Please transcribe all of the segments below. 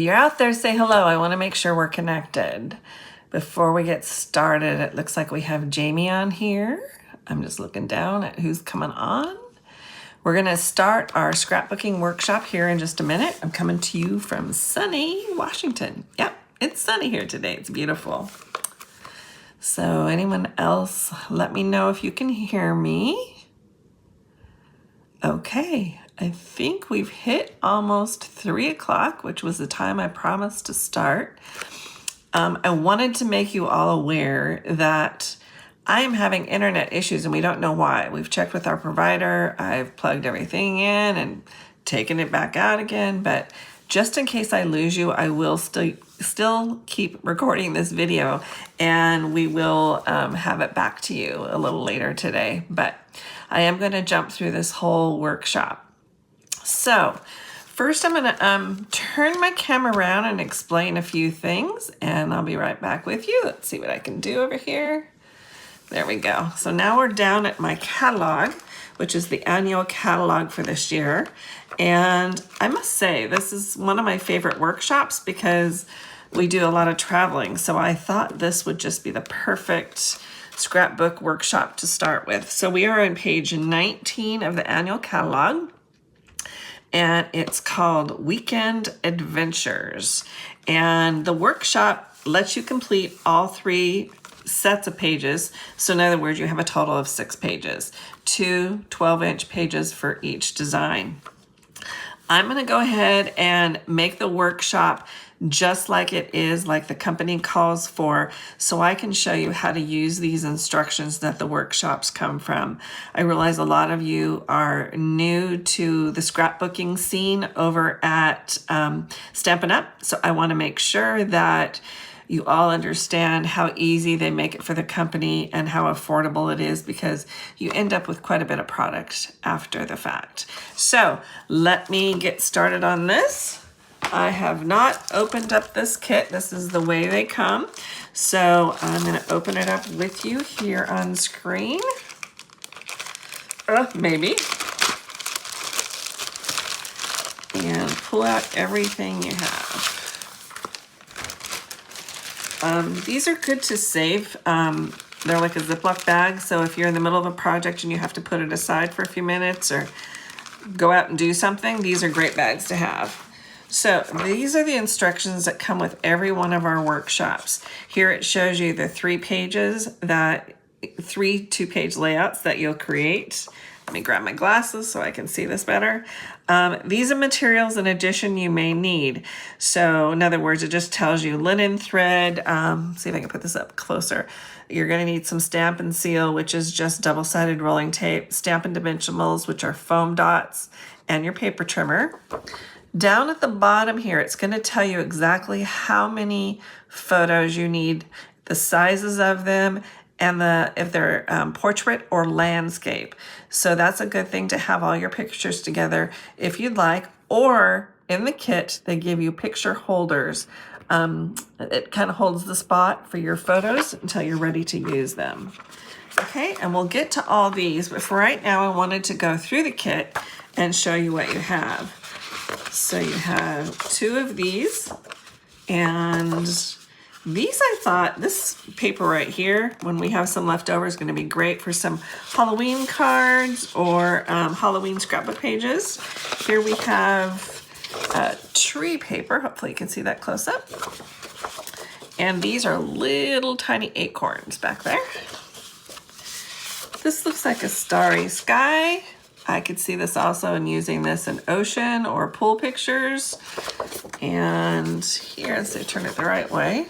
you're out there, say hello. I want to make sure we're connected. Before we get started, it looks like we have Jamie on here. I'm just looking down at who's coming on. We're going to start our scrapbooking workshop here in just a minute. I'm coming to you from sunny Washington. Yep, it's sunny here today. It's beautiful. So anyone else, let me know if you can hear me. Okay, I think we've hit almost 3 o'clock, which was the time I promised to start. I wanted to make you all aware that I am having internet issues and we don't know why. We've checked with our provider. I've plugged everything in and taken it back out again, but just in case I lose you, I will still keep recording this video and we will have it back to you a little later today. But I am going to jump through this whole workshop. So first I'm going to turn my camera around and explain a few things, and I'll be right back with you. Let's see what I can do over here. There we go. So now we're down at my catalog, which is the annual catalog for this year. And I must say, this is one of my favorite workshops because we do a lot of traveling. So I thought this would just be the perfect scrapbook workshop to start with. So we are on page 19 of the annual catalog, and it's called Weekend Adventures. And the workshop lets you complete all 3 sets of pages. So in other words, you have a total of 6 pages, 2 12-inch pages for each design. I'm going to go ahead and make the workshop just like it is, like the company calls for, so I can show you how to use these instructions that the workshops come from. I realize a lot of you are new to the scrapbooking scene over at Stampin' Up, so I want to make sure that you all understand how easy they make it for the company and how affordable it is, because you end up with quite a bit of product after the fact. So let me get started on this. I have not opened up this kit. This is the way they come. So I'm going to open it up with you here on screen. Maybe. And pull out everything you have. These are good to save. They're like a Ziploc bag, so if you're in the middle of a project and you have to put it aside for a few minutes or go out and do something, these are great bags to have. So these are the instructions that come with every one of our workshops. Here it shows you the 3 pages, that 3 2-page layouts that you'll create. Let me grab my glasses so I can see this better. These are materials in addition you may need. So in other words, it just tells you linen thread. See if I can put this up closer. You're going to need some Stampin' Seal, which is just double-sided rolling tape, Stampin' Dimensionals, which are foam dots, and your paper trimmer. Down at the bottom here, it's going to tell you exactly how many photos you need, the sizes of them, and if they're portrait or landscape. So that's a good thing to have all your pictures together if you'd like, or in the kit, they give you picture holders. It kind of holds the spot for your photos until you're ready to use them. Okay, and we'll get to all these, but for right now, I wanted to go through the kit and show you what you have. So you have 2 of these, and these, I thought, this paper right here, when we have some left over, is going to be great for some Halloween cards or Halloween scrapbook pages. Here we have tree paper. Hopefully you can see that close up. And these are little tiny acorns back there. This looks like a starry sky. I could see this also in using this in ocean or pool pictures. And here, let's see, turn it the right way.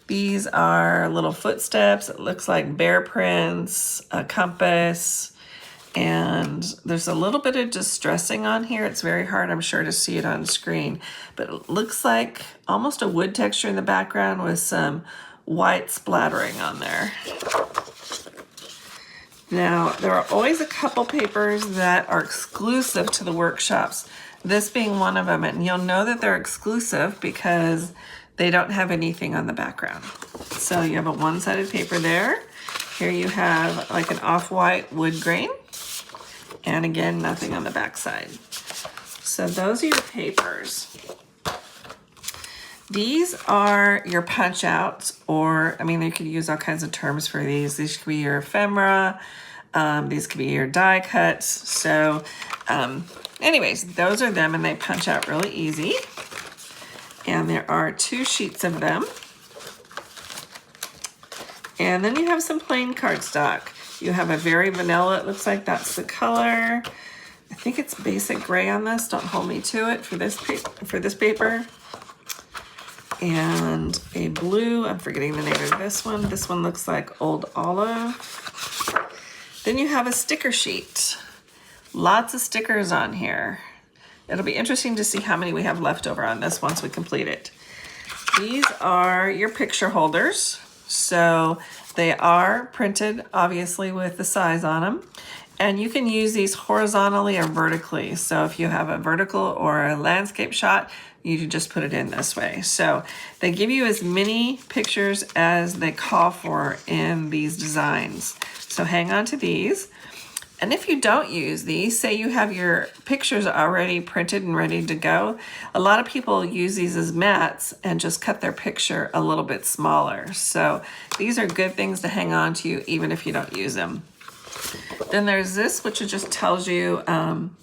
These are little footsteps. It looks like bear prints, a compass, and there's a little bit of distressing on here. It's very hard, I'm sure, to see it on screen, but it looks like almost a wood texture in the background with some white splattering on there. Now, there are always a couple papers that are exclusive to the workshops, this being one of them, and you'll know that they're exclusive because they don't have anything on the background. So you have a one-sided paper there. Here you have like an off-white wood grain, and again, nothing on the back side. So those are your papers. These are your punch outs, or I mean, you could use all kinds of terms for these. These could be your ephemera. These could be your die cuts. So anyways, those are them, and they punch out really easy. And there are 2 sheets of them. And then you have some plain cardstock. You have a very vanilla, it looks like that's the color. I think it's basic gray on this. Don't hold me to it for this paper. And a blue, I'm forgetting the name of this one. This one looks like Old Olive. Then you have a sticker sheet. Lots of stickers on here. It'll be interesting to see how many we have left over on this once we complete it. These are your picture holders. So they are printed, obviously, with the size on them. And you can use these horizontally or vertically. So if you have a vertical or a landscape shot, you can just put it in this way. So they give you as many pictures as they call for in these designs. So hang on to these. And if you don't use these, say you have your pictures already printed and ready to go, a lot of people use these as mats and just cut their picture a little bit smaller. So these are good things to hang on to even if you don't use them. Then there's this, which just tells you,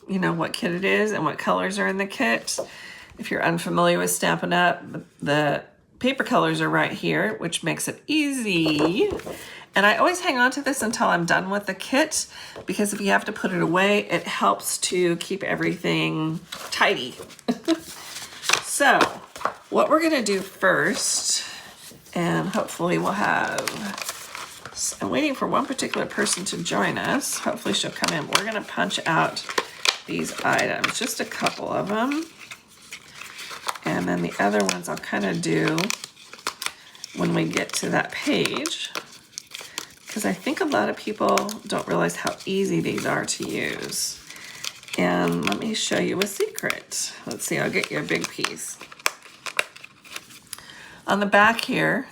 you know, what kit it is and what colors are in the kit. If you're unfamiliar with Stampin' Up, the paper colors are right here, which makes it easy. And I always hang on to this until I'm done with the kit, because if you have to put it away, it helps to keep everything tidy. So what we're gonna do first, and hopefully we'll have, I'm waiting for one particular person to join us. Hopefully she'll come in. We're gonna punch out these items, just a couple of them. And then the other ones I'll kind of do when we get to that page, because I think a lot of people don't realize how easy these are to use. And let me show you a secret. Let's see, I'll get you a big piece. On the back here,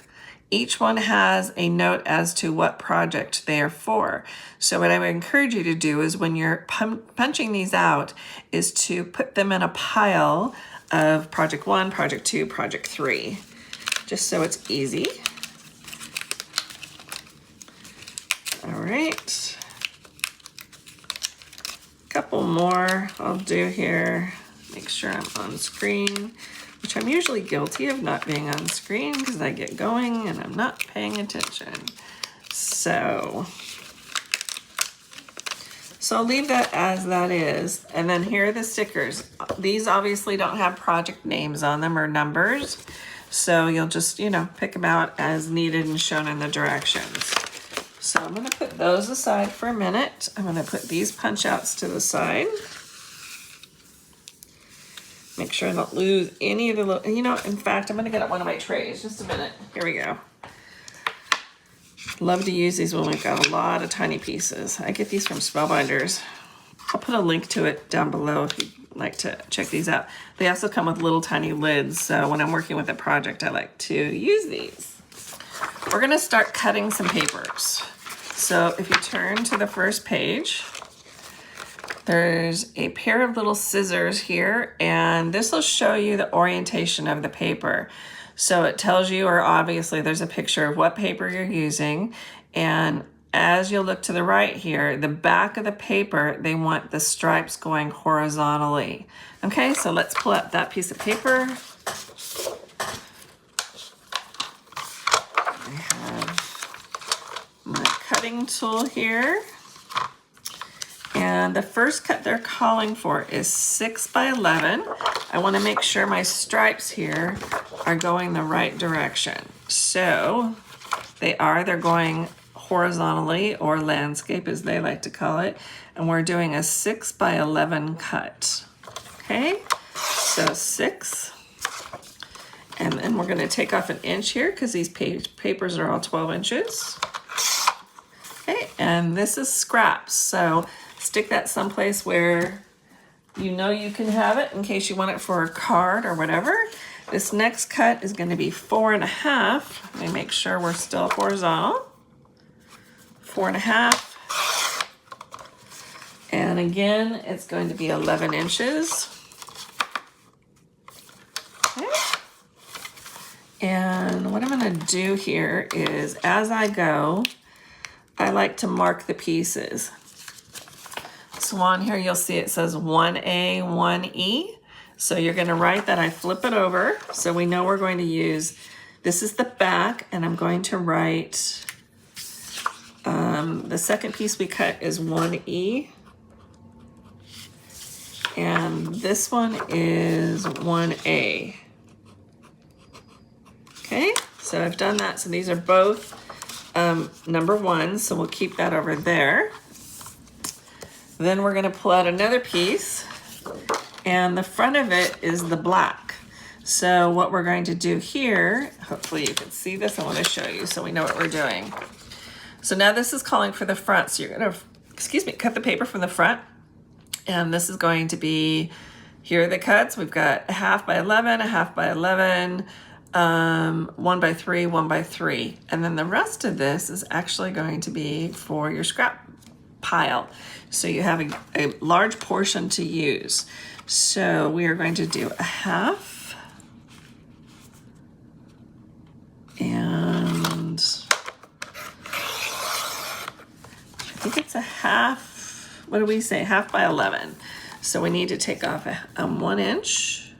each one has a note as to what project they are for. So what I would encourage you to do is when you're punching these out is to put them in a pile of project 1, project 2, project 3, just so it's easy. All right. Couple more I'll do here. Make sure I'm on screen, which I'm usually guilty of not being on screen because I get going and I'm not paying attention. So I'll leave that as that is. And then here are the stickers. These obviously don't have project names on them or numbers. So you'll just, you know, pick them out as needed and shown in the directions. So I'm gonna put those aside for a minute. I'm gonna put these punch outs to the side. Make sure I don't lose any of the little, you know, in fact, I'm gonna get out one of my trays. Just a minute, here we go. Love to use these when we've got a lot of tiny pieces. I get these from Spellbinders. I'll put a link to it down below if you'd like to check these out. They also come with little tiny lids, so when I'm working with a project, I like to use these. We're gonna start cutting some papers. So if you turn to the first page, there's a pair of little scissors here, and this will show you the orientation of the paper. So it tells you, or obviously there's a picture of what paper you're using. And as you look to the right here, the back of the paper, they want the stripes going horizontally. Okay, so let's pull out that piece of paper. I have my cutting tool here. And the first cut they're calling for is 6 by 11. I want to make sure my stripes here are going the right direction. So they're going horizontally, or landscape as they like to call it. And we're doing a 6 by 11 cut. Okay, so 6. And then we're going to take off 1 inch here because these papers are all 12 inches. Okay, and this is scraps. So stick that someplace where you know you can have it in case you want it for a card or whatever. This next cut is going to be 4.5. Let me make sure we're still horizontal. 4.5. And again, it's going to be 11 inches. Okay. And what I'm gonna do here is, as I go, I like to mark the pieces. So on here, you'll see it says 1A, 1E. So you're gonna write that. I flip it over, so we know we're going to use, this is the back, and I'm going to write, the second piece we cut is 1E. And this one is 1A. Okay, so I've done that. So these are both number 1, so we'll keep that over there. Then we're gonna pull out another piece, and the front of it is the black. So what we're going to do here, hopefully you can see this, I wanna show you so we know what we're doing. So now this is calling for the front. So you're gonna, cut the paper from the front. And this is going to be, here are the cuts. We've got a 1/2 by 11, a 1/2 by 11, 1 by 3, 1 by 3. And then the rest of this is actually going to be for your scrap pile. So you have a large portion to use. So we are going to do a 1/2. And I think it's a 1/2. What do we say? 1/2 by 11. So we need to take off a 1 inch.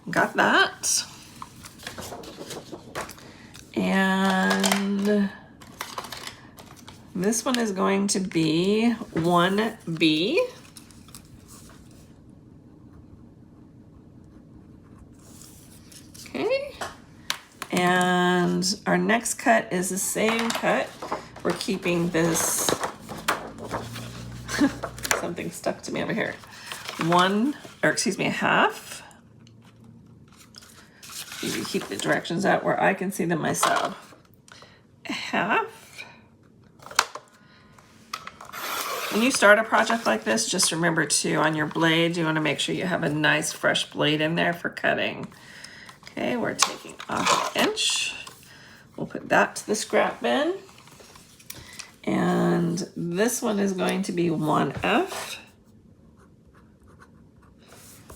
Got that. And this one is going to be 1B. Okay. And our next cut is the same cut. We're keeping this, something stuck to me over here. 1/2. You keep the directions out where I can see them myself. 1/2. When you start a project like this, just remember too, on your blade, you want to make sure you have a nice fresh blade in there for cutting. Okay, we're taking off 1 inch. We'll put that to the scrap bin. And this one is going to be 1F.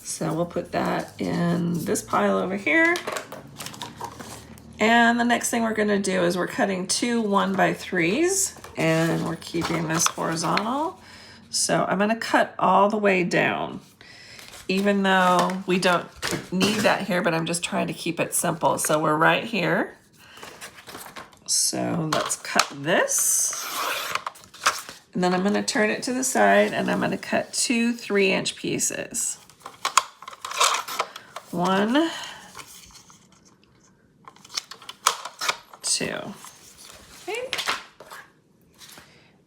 So we'll put that in this pile over here. And the next thing we're gonna do is we're cutting 2 1x3s, and we're keeping this horizontal. So I'm gonna cut all the way down, even though we don't need that here, but I'm just trying to keep it simple. So we're right here. So let's cut this. And then I'm gonna turn it to the side, and I'm gonna cut 2 3-inch pieces. 1, 2. Okay.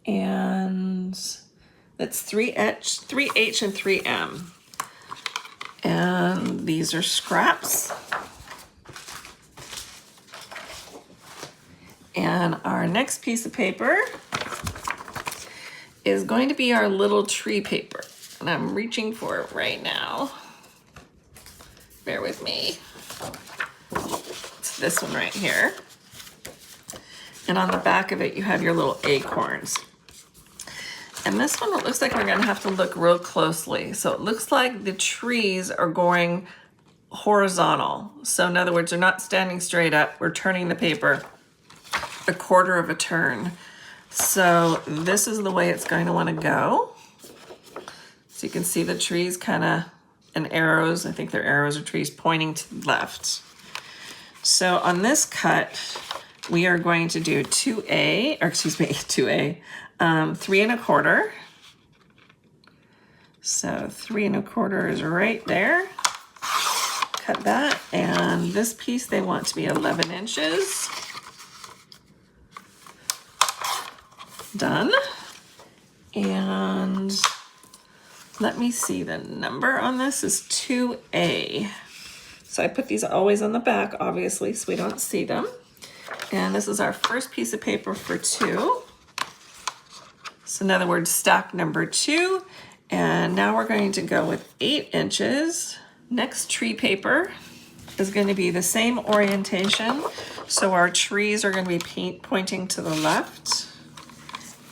And that's 3H and 3M. And these are scraps. And our next piece of paper is going to be our little tree paper. And I'm reaching for it right now. Bear with me. It's this one right here. And on the back of it, you have your little acorns. And this one, it looks like we're gonna have to look real closely. So it looks like the trees are going horizontal. So in other words, they're not standing straight up. We're turning the paper 1/4 of a turn. So this is the way it's going to want to go. So you can see the trees kind of, and arrows, I think they're arrows or trees pointing to the left. So on this cut, we are going to do 2A, 3 1/4. So 3 1/4 is right there. Cut that, and this piece they want to be 11 inches. Done. And let me see, the number on this is 2A. So I put these always on the back, obviously, so we don't see them. And this is our first piece of paper for 2. So in other words, stack number 2. And now we're going to go with 8 inches. Next tree paper is going to be the same orientation. So our trees are going to be pointing to the left.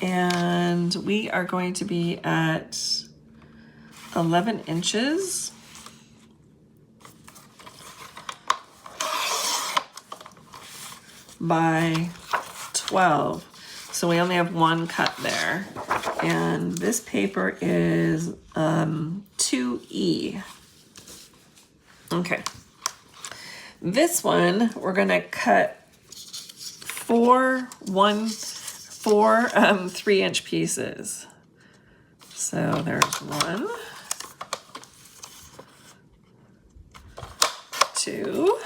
And we are going to be at 11 inches. by 12. So we only have one cut there. And this paper is 2E. Okay. This one, we're gonna cut four 3-inch pieces. So there's 1, 2,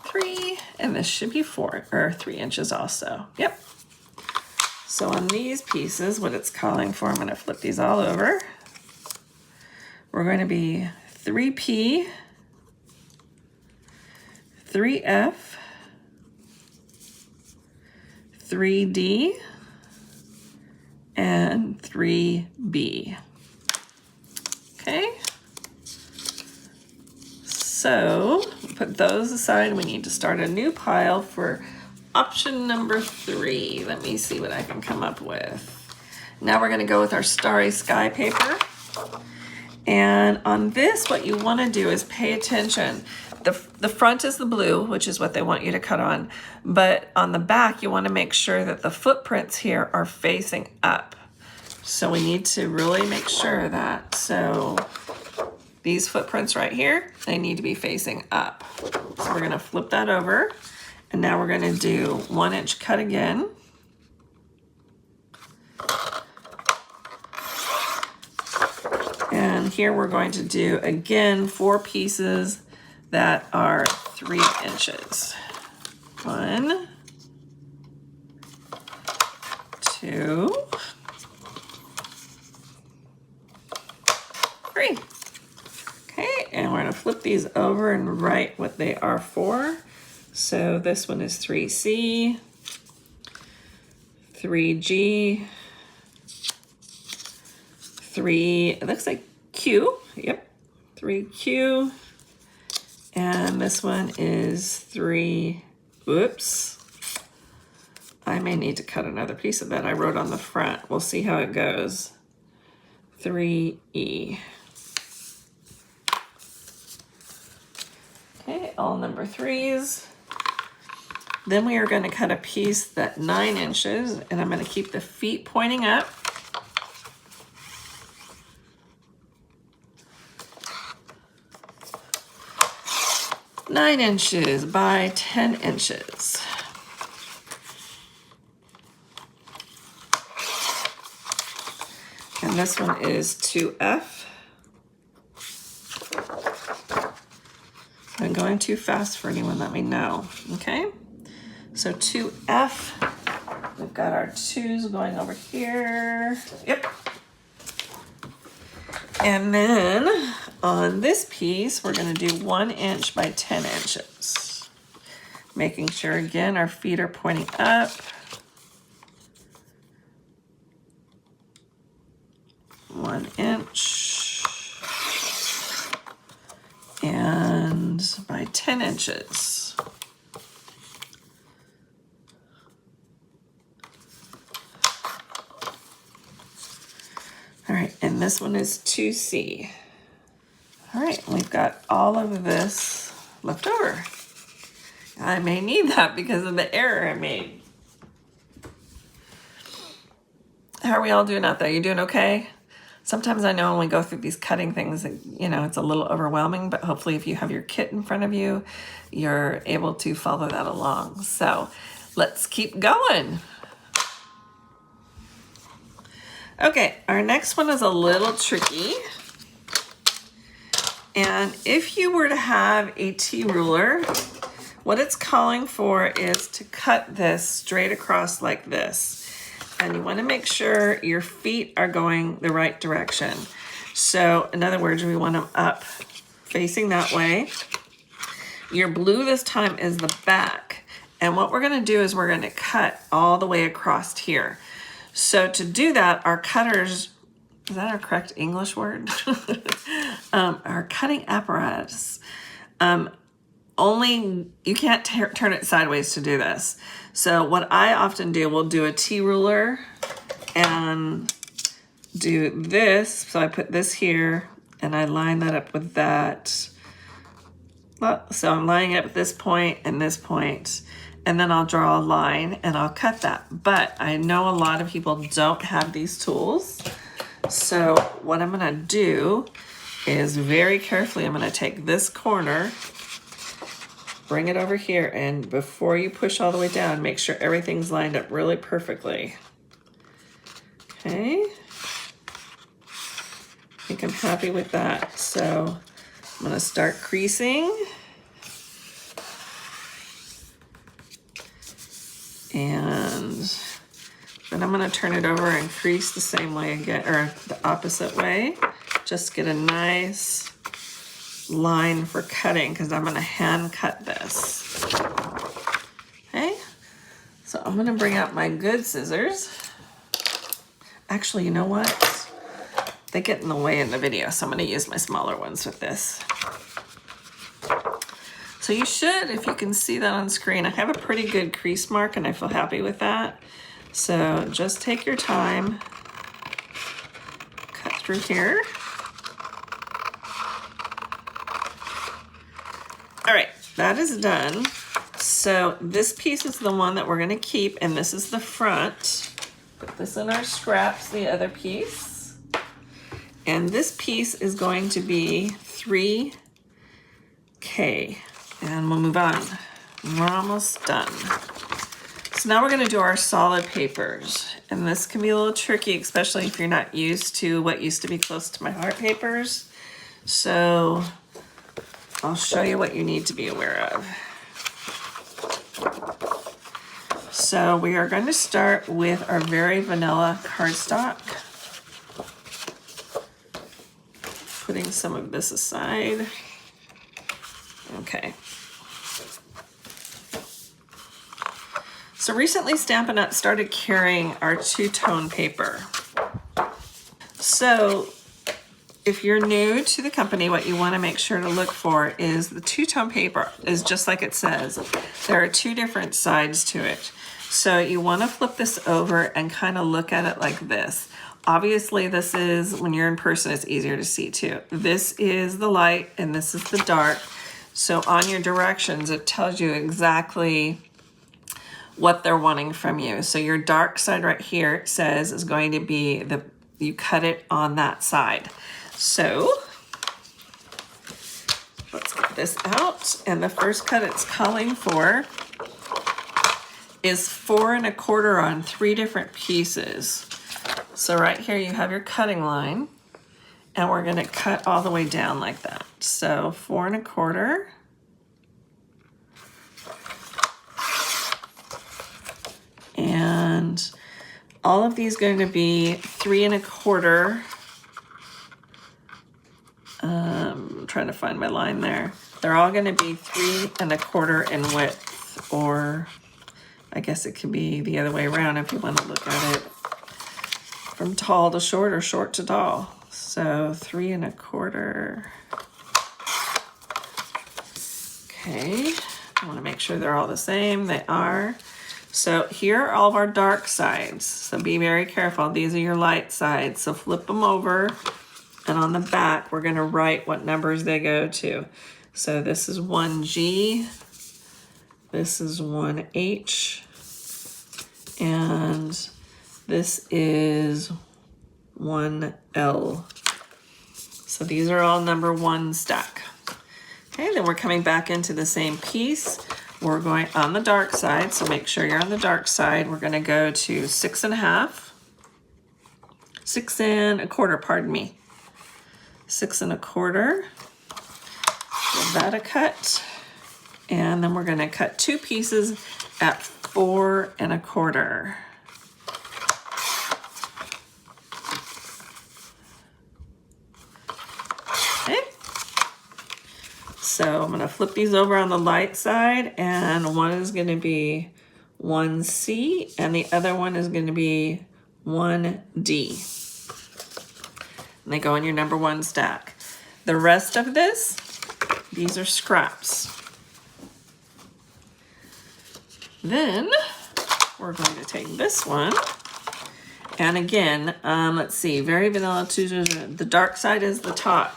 3, and this should be 4 or 3 inches also. Yep. So on these pieces, what it's calling for, I'm going to flip these all over. We're going to be 3P, 3F, 3D, and 3B. Okay. So put those aside. We need to start a new pile for option number 3. Let me see what I can come up with. Now we're going to go with our Starry Sky paper. And on this, what you want to do is pay attention. The front is the blue, which is what they want you to cut on. But on the back, you want to make sure that the footprints here are facing up. So we need to really make sure that. So these footprints right here, they need to be facing up. So we're going to flip that over. And now we're going to do 1-inch cut again. And here we're going to do, again, 4 pieces that are 3 inches. 1, 2, 3. Okay, and we're going to flip these over and write what they are for. So this one is 3C, 3G, 3, it looks like Q, yep, 3Q, and this one is 3, whoops, I may need to cut another piece of that I wrote on the front. We'll see how it goes. 3E. Okay, all number 3s. Then we are going to cut a piece that's 9 inches, and I'm going to keep the feet pointing up. Nine inches by 10 inches. And this one is 2F. If I'm going too fast for anyone, let me know, okay? So 2F, we've got our 2s going over here. Yep. And then on this piece, we're going to do 1 inch by 10 inches. Making sure, again, our feet are pointing up. 1 inch. And by 10 inches. All right, and this one is 2C. All right, we've got all of this left over. I may need that because of the error I made. How are we all doing out there? You doing okay? Sometimes I know when we go through these cutting things, you know, it's a little overwhelming, but hopefully if you have your kit in front of you, you're able to follow that along. So let's keep going. Okay, our next one is a little tricky. And if you were to have a T-ruler, what it's calling for is to cut this straight across like this. And you want to make sure your feet are going the right direction. So in other words, we want them up facing that way. Your blue this time is the back. And what we're going to do is we're going to cut all the way across here. So to do that, our cutters, is that our correct English word? Our cutting apparatus, only, you can't turn it sideways to do this. So what I often do, we'll do a T-ruler and do this. So I put this here and I line that up with that. So I'm lining up at this point and this point, and then I'll draw a line and I'll cut that. But I know a lot of people don't have these tools. So what I'm gonna do is very carefully, I'm gonna take this corner, bring it over here, and before you push all the way down, make sure everything's lined up really perfectly. Okay. I think I'm happy with that. So I'm gonna start creasing. And then I'm gonna turn it over and crease the same way again, or the opposite way. Just get a nice line for cutting because I'm gonna hand cut this. Okay, so I'm gonna bring out my good scissors. Actually, you know what? They get in the way in the video, so I'm gonna use my smaller ones with this. So you should, if you can see that on screen, I have a pretty good crease mark and I feel happy with that. So just take your time, cut through here. All right, that is done. So this piece is the one that we're gonna keep, and this is the front. Put this in our scraps, the other piece. And this piece is going to be 3K. And we'll move on. We're almost done. So now we're gonna do our solid papers. And this can be a little tricky, especially if you're not used to what used to be close to my heart papers. So I'll show you what you need to be aware of. So we are going to start with our very vanilla cardstock. Putting some of this aside. Okay. So recently Stampin' Up! Started carrying our two-tone paper. So if you're new to the company, what you want to make sure to look for is the two-tone paper is just like it says. There are two different sides to it. So you want to flip this over and kind of look at it like this. Obviously this is, when you're in person, it's easier to see too. This is the light and this is the dark. So on your directions, it tells you exactly what they're wanting from you. So your dark side right here, it says, is going to be you cut it on that side. So let's get this out. And the first cut it's calling for is 4 1/4 on 3 different pieces. So right here you have your cutting line, and we're gonna cut all the way down like that. So 4 1/4. And all of these going to be 3 1/4. I'm trying to find my line there. They're all going to be 3 1/4 in width, or I guess it could be the other way around if you want to look at it from tall to short or short to tall. So 3 1/4. Okay, I want to make sure they're all the same. They are. So here are all of our dark sides. So be very careful. These are your light sides. So flip them over, and on the back, we're gonna write what numbers they go to. So this is 1G, this is 1H, and this is 1L. So these are all number 1 stack. Okay, then we're coming back into the same piece. We're going on the dark side, so make sure you're on the dark side. We're gonna go to 6 1/2, 6 1/4, pardon me. 6 1/4, give that a cut. And then we're gonna cut 2 pieces at 4 1/4. Okay. So I'm gonna flip these over on the light side, and one is gonna be 1C, and the other one is gonna be 1D. And they go in your number 1 stack. The rest of this, these are scraps. Then we're going to take this one, and again, let's see, very vanilla, the dark side is the top.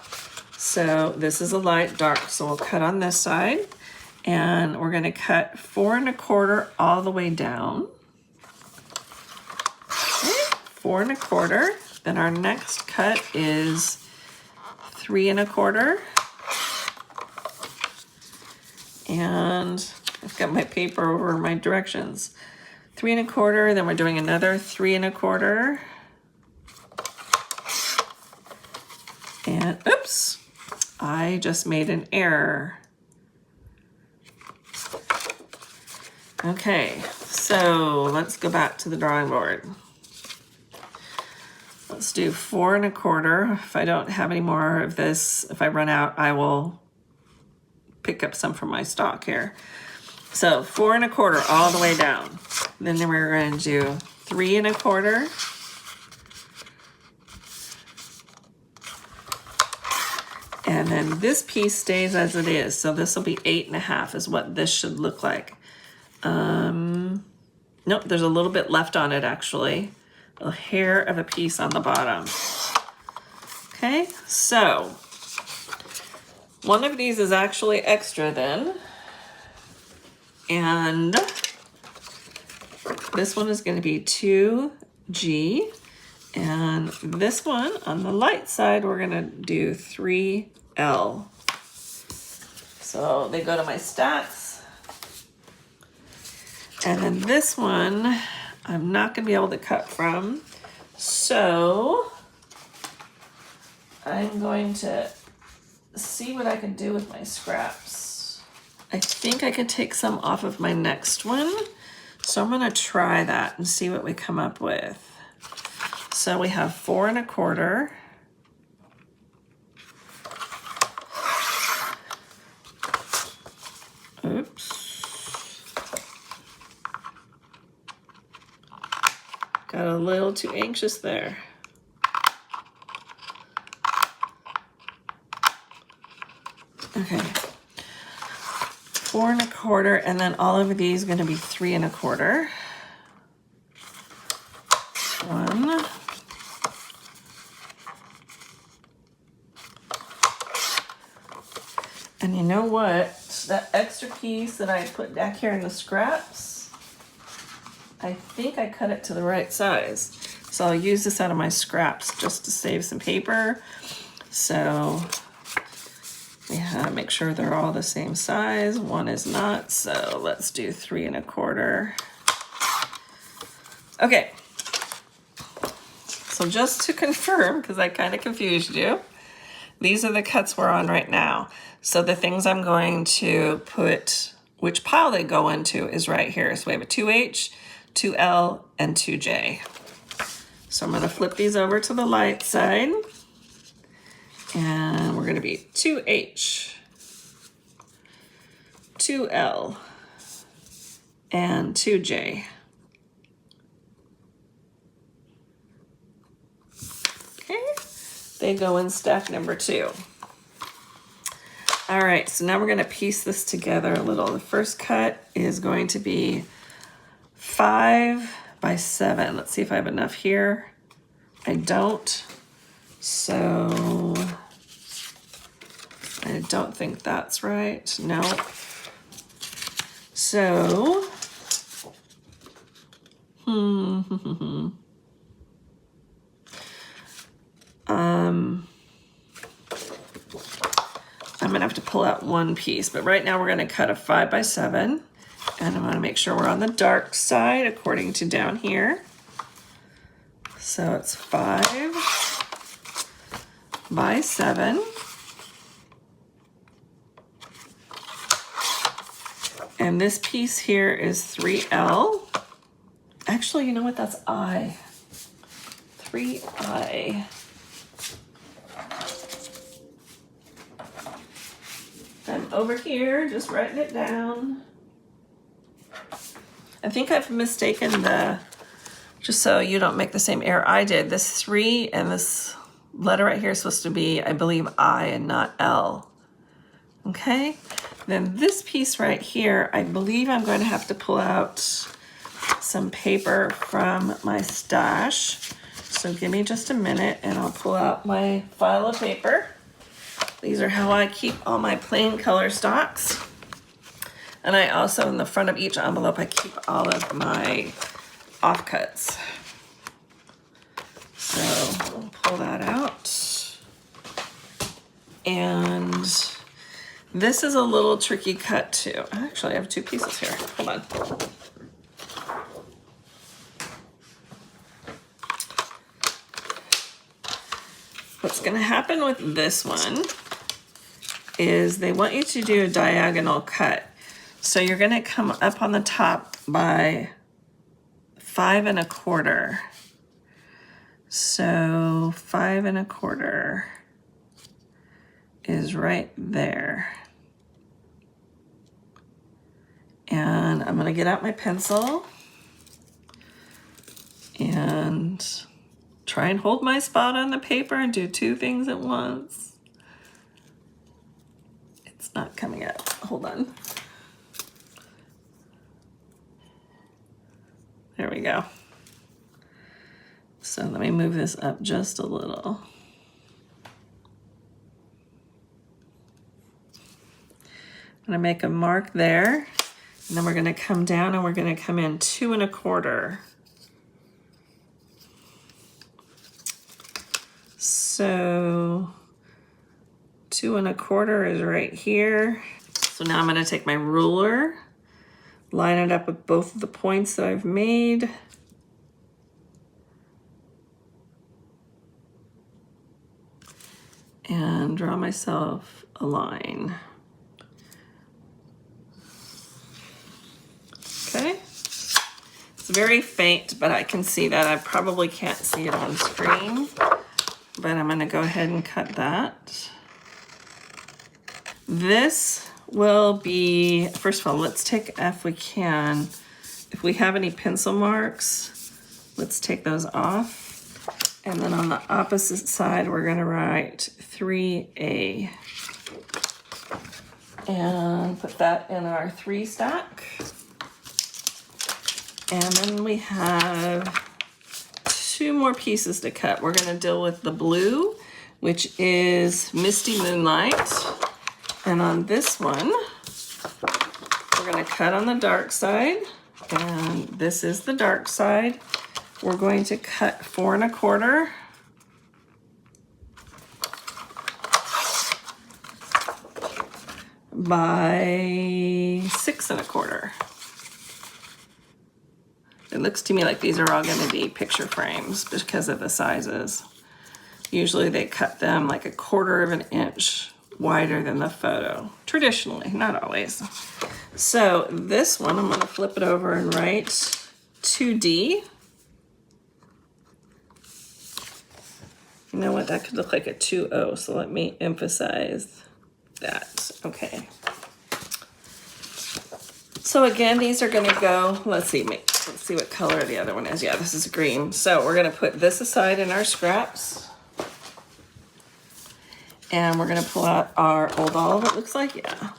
So this is a light dark, so we'll cut on this side, and we're going to cut 4 1/4 all the way down. Okay, 4 1/4. Then our next cut is 3 1/4. And I've got my paper over my directions. 3 1/4, then we're doing another 3 1/4. And oops, I just made an error. Okay, so let's go back to the drawing board. Let's do 4 1/4. If I don't have any more of this, if I run out, I will pick up some from my stock here. So 4 1/4 all the way down. Then we're going to do 3 1/4. And then this piece stays as it is. So this will be 8 1/2 is what this should look like. Nope, there's a little bit left on it actually. A hair of a piece on the bottom. Okay, so one of these is actually extra then. And this one is going to be 2G. And this one on the light side, we're going to do 3L. So they go to my stacks. And then this one, I'm not going to be able to cut from. So I'm going to see what I can do with my scraps. I think I could take some off of my next one. So I'm going to try that and see what we come up with. So we have 4 1/4. Oops. Got a little too anxious there. Okay. 4 1/4, and then all of these are going to be 3 1/4. 1. And you know what? That extra piece that I put back here in the scraps, I think I cut it to the right size. So I'll use this out of my scraps just to save some paper. So we have to make sure they're all the same size. One is not, so let's do 3 1/4. Okay. So just to confirm, because I kind of confused you, these are the cuts we're on right now. So the things I'm going to put, which pile they go into is right here. So we have a 2H, 2L, and 2J. So I'm going to flip these over to the light side. And we're going to be 2H, 2L, and 2J. Okay, they go in stack number 2. All right, so now we're going to piece this together a little. The first cut is going to be 5 by 7. Let's see if I have enough here. I don't. So I don't think that's right. No. So I'm gonna have to pull out one piece, but right now we're gonna cut a 5 by 7, and I'm gonna make sure we're on the dark side according to down here. So it's 5 by 7. And this piece here is 3L. Actually, you know what? That's I. 3I. And over here, just writing it down. I think I've mistaken the, just so you don't make the same error I did, this 3 and this letter right here is supposed to be, I believe, I and not L. Okay? Then this piece right here, I believe I'm going to have to pull out some paper from my stash. So give me just a minute and I'll pull out my file of paper. These are how I keep all my plain color stocks. And I also, in the front of each envelope, I keep all of my offcuts. So we'll pull that out. And this is a little tricky cut too. Actually, I have two pieces here. Hold on. What's going to happen with this one is they want you to do a diagonal cut. So you're going to come up on the top by 5 1/4. So 5 1/4 is right there. And I'm going to get out my pencil and try and hold my spot on the paper and do two things at once. It's not coming out. Hold on. There we go. So let me move this up just a little. I'm going to make a mark there, and then we're going to come down and we're going to come in 2 1/4. So 2 1/4 is right here. So now I'm going to take my ruler, line it up with both of the points that I've made. And draw myself a line. Okay. It's very faint, but I can see that. I probably can't see it on screen, but I'm going to go ahead and cut that. This will be, first of all, let's take, if we can, if we have any pencil marks, let's take those off. And then on the opposite side, we're going to write 3A. And put that in our 3 stack. And then we have 2 more pieces to cut. We're going to deal with the blue, which is Misty Moonlight. And on this one, we're going to cut on the dark side. And this is the dark side. We're going to cut 4 1/4 by 6 1/4. It looks to me like these are all going to be picture frames because of the sizes. Usually they cut them like 1/4 of an inch wider than the photo. Traditionally, not always. So this one, I'm going to flip it over and write 2D. You know what, that could look like a 2O, so let me emphasize that. Okay. So again, these are gonna go, let's see what color the other one is. Yeah, this is green. So we're gonna put this aside in our scraps. And we're gonna pull out our old olive, it looks like, yeah.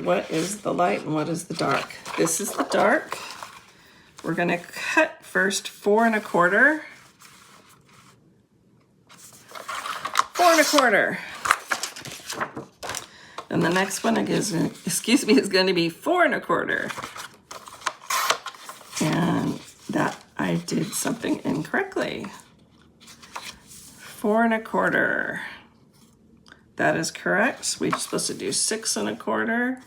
What is the light and what is the dark? This is the dark. We're gonna cut first 4 1/4. 4 1/4. And the next one is going to be 4 1/4. And that I did something incorrectly. 4 1/4. That is correct. We're supposed to do 6 1/4.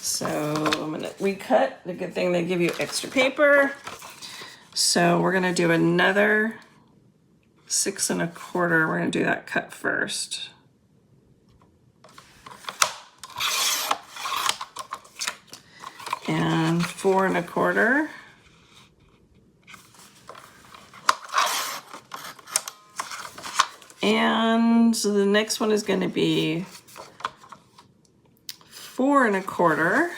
So I'm going to recut. The good thing they give you extra paper. So we're going to do another 6 1/4. We're going to do that cut first. And 4 1/4. And so the next one is going to be 4 1/4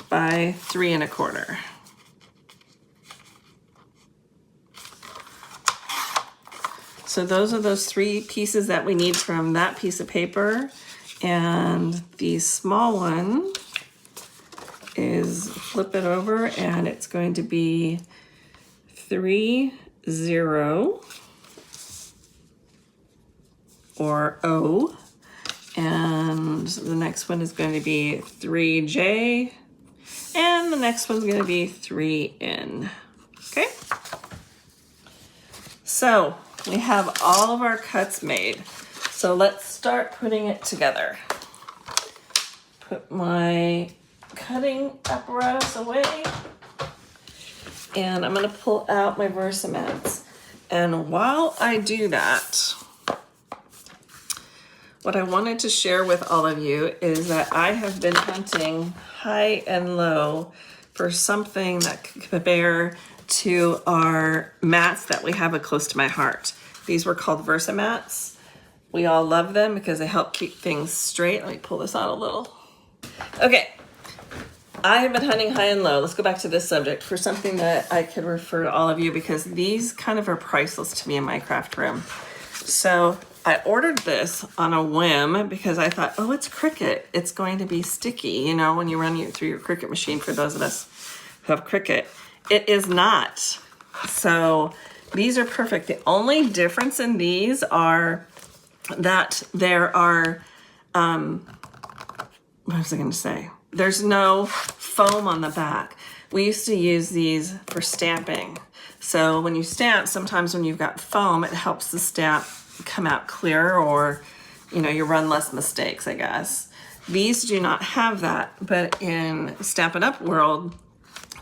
by 3 1/4. So those are those 3 pieces that we need from that piece of paper. And the small one is flip it over and it's going to be 3 0 or O. And the next one is going to be 3J. And the next one's going to be 3N. Okay? So we have all of our cuts made. So let's start putting it together. Put my cutting apparatus away. And I'm going to pull out my Versamats. And while I do that, what I wanted to share with all of you is that I have been hunting high and low for something that could compare to our mats that we have close to my heart. These were called Versamats. We all love them because they help keep things straight. Let me pull this out a little. Okay, I have been hunting high and low. Let's go back to this subject for something that I could refer to all of you because these kind of are priceless to me in my craft room. So I ordered this on a whim because I thought, oh, it's Cricut. It's going to be sticky, you know, when you run it through your Cricut machine for those of us who have Cricut. It is not. So these are perfect. The only difference in these are that there are, what was I going to say? There's no foam on the back. We used to use these for stamping. So when you stamp, sometimes when you've got foam, it helps the stamp come out clearer, or, you know, you run less mistakes, I guess. These do not have that, but in Stampin' Up! World,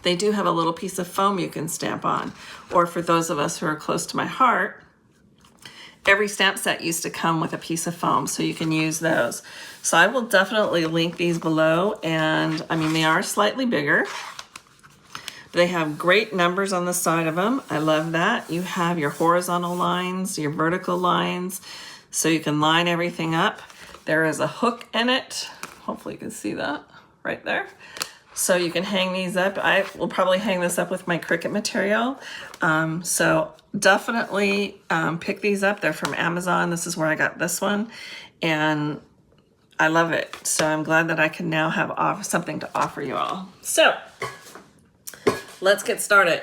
they do have a little piece of foam you can stamp on. Or for those of us who are close to my heart, every stamp set used to come with a piece of foam, so you can use those. So I will definitely link these below, and I mean, they are slightly bigger. They have great numbers on the side of them. I love that. You have your horizontal lines, your vertical lines, so you can line everything up. There is a hook in it. Hopefully you can see that right there. So you can hang these up. I will probably hang this up with my Cricut material. So definitely pick these up. They're from Amazon. This is where I got this one. And I love it. So I'm glad that I can now have something to offer you all. So let's get started.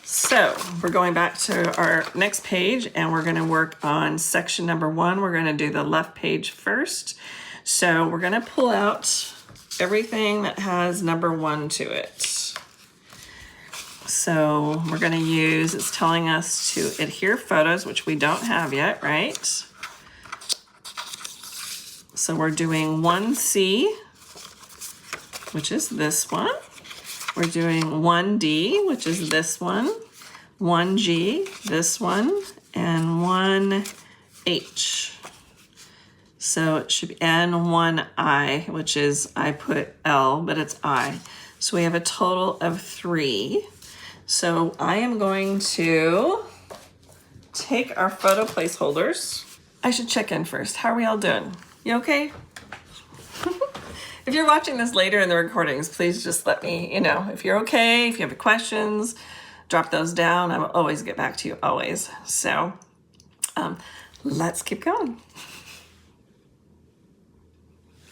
So we're going back to our next page and we're going to work on section number 1. We're going to do the left page first. So we're going to pull out everything that has number 1 to it. So we're going to use, it's telling us to adhere photos, which we don't have yet, right? So we're doing 1C, which is this one. We're doing 1D, which is this one, 1G, this one, and 1H. So it should be N1I, which is, I put L, but it's I. So we have a total of 3. So I am going to take our photo placeholders. I should check in first. How are we all doing? You okay? If you're watching this later in the recordings, please just let me, you know, if you're okay, if you have questions, drop those down. I will always get back to you, always. So let's keep going.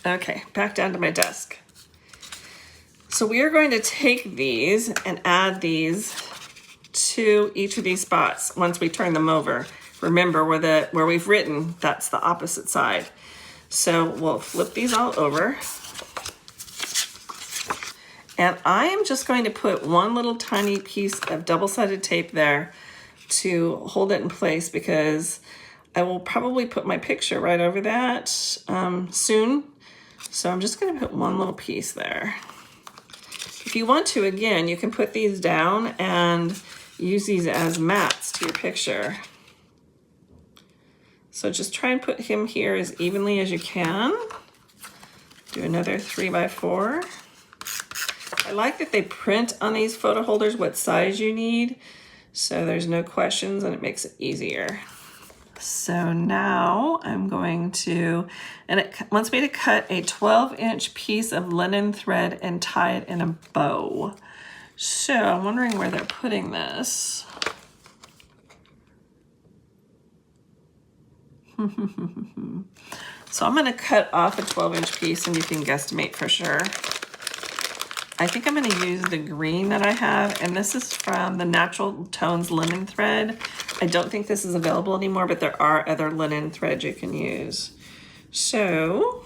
Okay, back down to my desk. So we are going to take these and add these to each of these spots once we turn them over. Remember, where we've written, that's the opposite side. So we'll flip these all over. And I am just going to put one little tiny piece of double-sided tape there to hold it in place because I will probably put my picture right over that soon. So I'm just going to put one little piece there. If you want to, again, you can put these down and use these as mats to your picture. So just try and put him here as evenly as you can. Do another 3x4. I like that they print on these photo holders what size you need, so there's no questions and it makes it easier. So now I'm going to, and it wants me to cut a 12-inch piece of linen thread and tie it in a bow. So I'm wondering where they're putting this. So I'm going to cut off a 12-inch piece and you can guesstimate for sure. I think I'm going to use the green that I have, and this is from the Natural Tones linen thread. I don't think this is available anymore, but there are other linen threads you can use. So,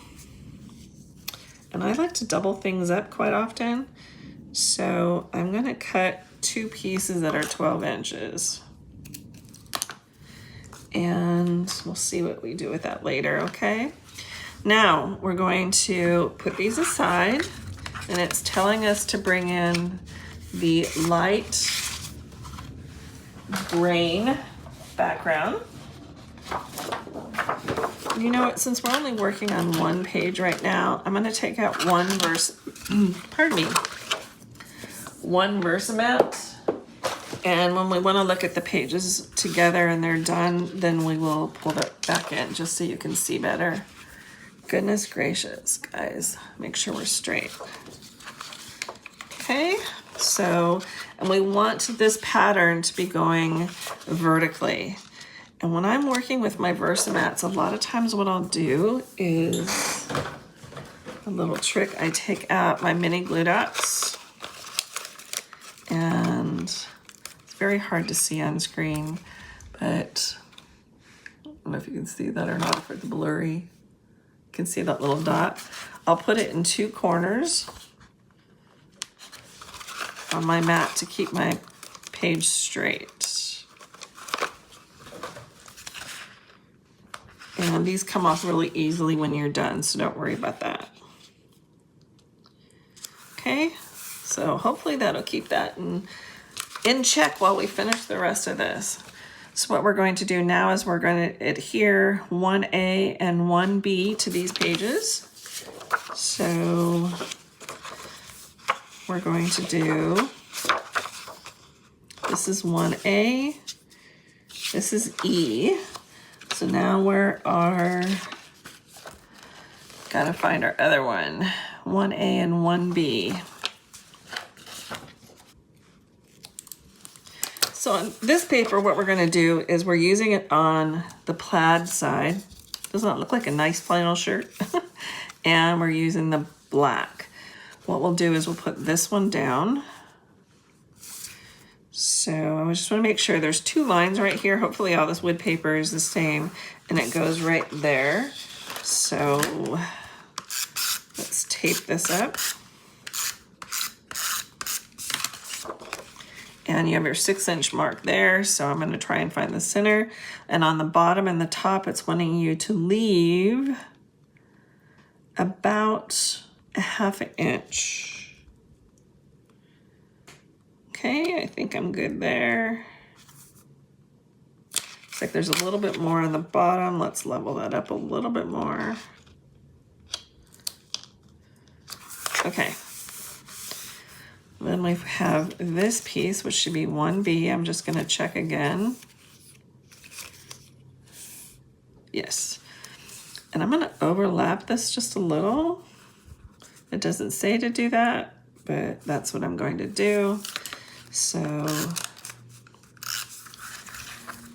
and I like to double things up quite often. So I'm going to cut 2 pieces that are 12 inches. And we'll see what we do with that later, okay? Now we're going to put these aside, and it's telling us to bring in the light grain background. You know what, since we're only working on 1 page right now, I'm gonna take out one pardon me, one Versamat. And when we wanna look at the pages together and they're done, then we will pull that back in just so you can see better. Goodness gracious, guys, make sure we're straight. Okay, so, and we want this pattern to be going vertically. And when I'm working with my Versamats, a lot of times what I'll do is a little trick. I take out my mini glue dots, and it's very hard to see on screen, but I don't know if you can see that or not for the blurry. You can see that little dot. I'll put it in 2 corners on my mat to keep my page straight. And these come off really easily when you're done, so don't worry about that. Okay, so hopefully that'll keep that in check while we finish the rest of this. So what we're going to do now is we're going to adhere 1A and 1B to these pages. So we're going to do, this is 1A, this is E. So now where are, gotta find our other one, 1A and 1B. So on this paper, what we're gonna do is we're using it on the plaid side. Doesn't that look like a nice flannel shirt? And we're using the black. What we'll do is we'll put this one down. So I just want to make sure there's 2 lines right here. Hopefully all this wood paper is the same and it goes right there. So let's tape this up. And you have your 6-inch mark there. So I'm going to try and find the center. And on the bottom and the top, it's wanting you to leave about a 1/2 inch. Okay, I think I'm good there. Looks like there's a little bit more on the bottom. Let's level that up a little bit more. Okay. Then we have this piece, which should be 1B. I'm just gonna check again. Yes. And I'm gonna overlap this just a little. It doesn't say to do that, but that's what I'm going to do. So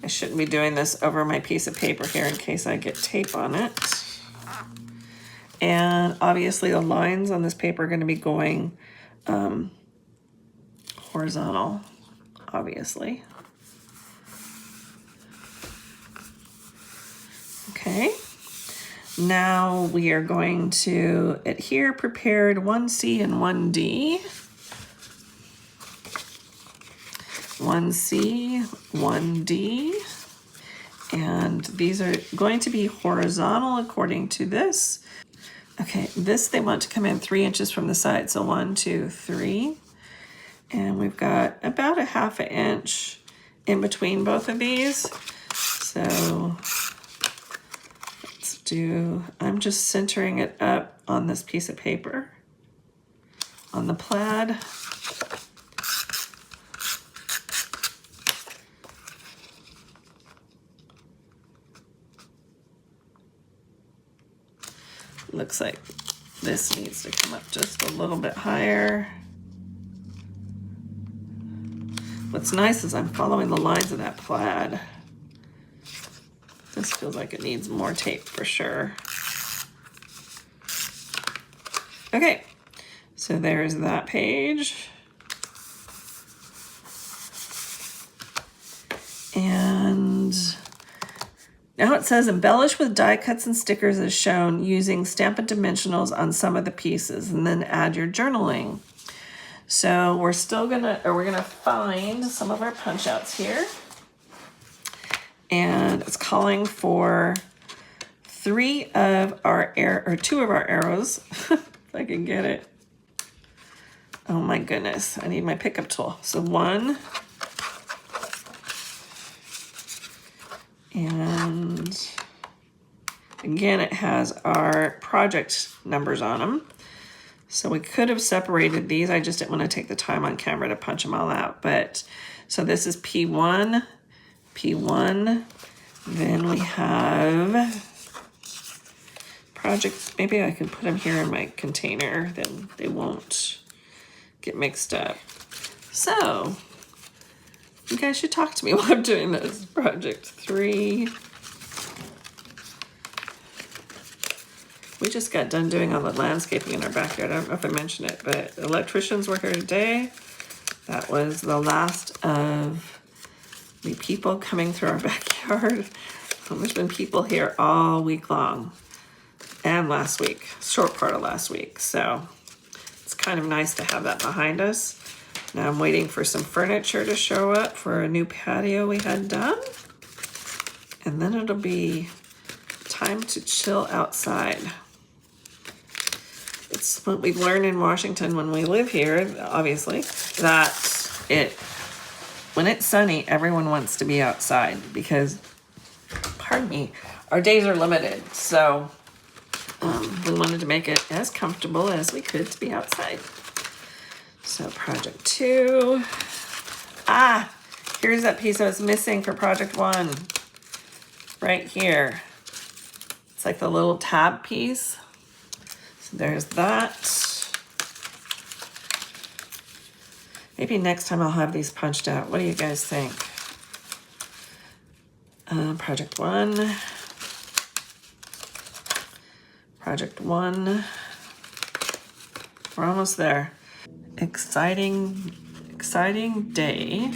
I shouldn't be doing this over my piece of paper here in case I get tape on it. And obviously the lines on this paper are going to be going horizontal, obviously. Okay. Now we are going to adhere prepared 1C and 1D. 1C, 1D, and these are going to be horizontal according to this. Okay, this they want to come in 3 inches from the side, so 1, 2, 3. And we've got about a 1/2 inch in between both of these. So let's do, I'm just centering it up on this piece of paper, on the plaid. Looks like this needs to come up just a little bit higher. What's nice is I'm following the lines of that plaid. This feels like it needs more tape for sure. Okay, So there's that page. And now it says embellish with die cuts and stickers as shown using Stampin' Dimensionals on some of the pieces, and then add your journaling. So we're gonna find some of our punch outs here. And it's calling for two of our arrows, if I can get it. Oh my goodness, I need my pickup tool. So 1, and again, it has our project numbers on them. So we could have separated these. I just didn't want to take the time on camera to punch them all out. But so this is P1, P1. Then we have project. Maybe I can put them here in my container. Then they won't get mixed up. So you guys should talk to me while I'm doing this. Project 3. We just got done doing all the landscaping in our backyard. I don't know if I mentioned it, but the electricians were here today. That was the last of the people coming through our backyard. There's been people here all week long and last week, short part of last week. So it's kind of nice to have that behind us. Now I'm waiting for some furniture to show up for a new patio we had done. And then it'll be time to chill outside. It's what we've learned in Washington when we live here, obviously, that when it's sunny, everyone wants to be outside because, pardon me, our days are limited. So we wanted to make it as comfortable as we could to be outside. So project 2. Here's that piece I was missing for project 1. Right here. It's like the little tab piece. So there's that. Maybe next time I'll have these punched out. What do you guys think? Project 1. Project 1. We're almost there. Exciting day.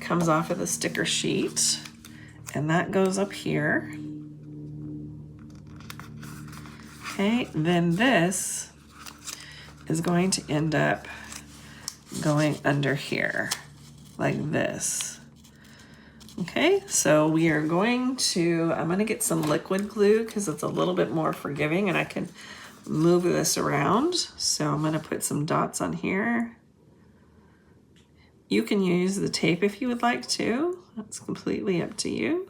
Comes off of the sticker sheet. And that goes up here. Okay, then this is going to end up going under here, like this. Okay, so we are I'm gonna get some liquid glue because it's a little bit more forgiving and I can move this around. So I'm gonna put some dots on here. You can use the tape if you would like to. That's completely up to you.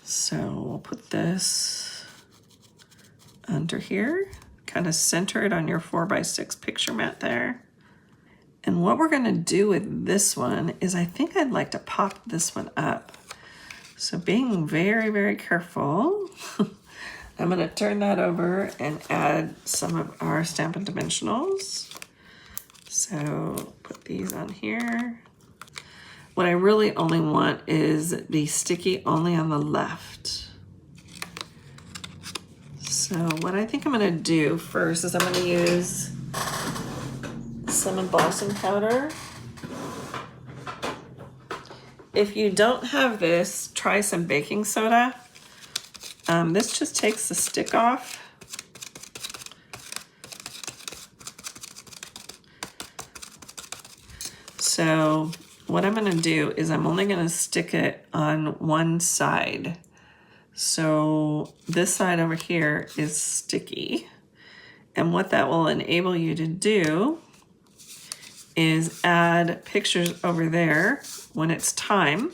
So we'll put this under here, kind of center it on your 4x6 picture mat there. And what we're gonna do with this one is I think I'd like to pop this one up. So being very, very careful, I'm gonna turn that over and add some of our Stampin' Dimensionals. So put these on here. What I really only want is the sticky only on the left. So what I think I'm gonna do first is I'm gonna use some embossing powder. If you don't have this, try some baking soda. This just takes the stick off. So what I'm gonna do is I'm only gonna stick it on one side. So this side over here is sticky. And what that will enable you to do is add pictures over there when it's time.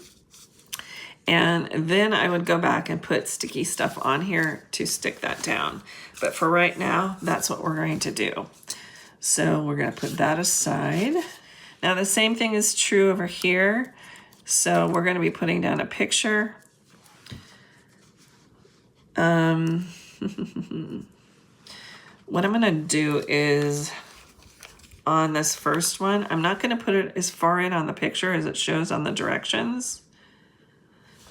And then I would go back and put sticky stuff on here to stick that down. But for right now, that's what we're going to do. So we're gonna put that aside. Now the same thing is true over here. So we're gonna be putting down a picture. What I'm gonna do is on this first one, I'm not gonna put it as far in on the picture as it shows on the directions.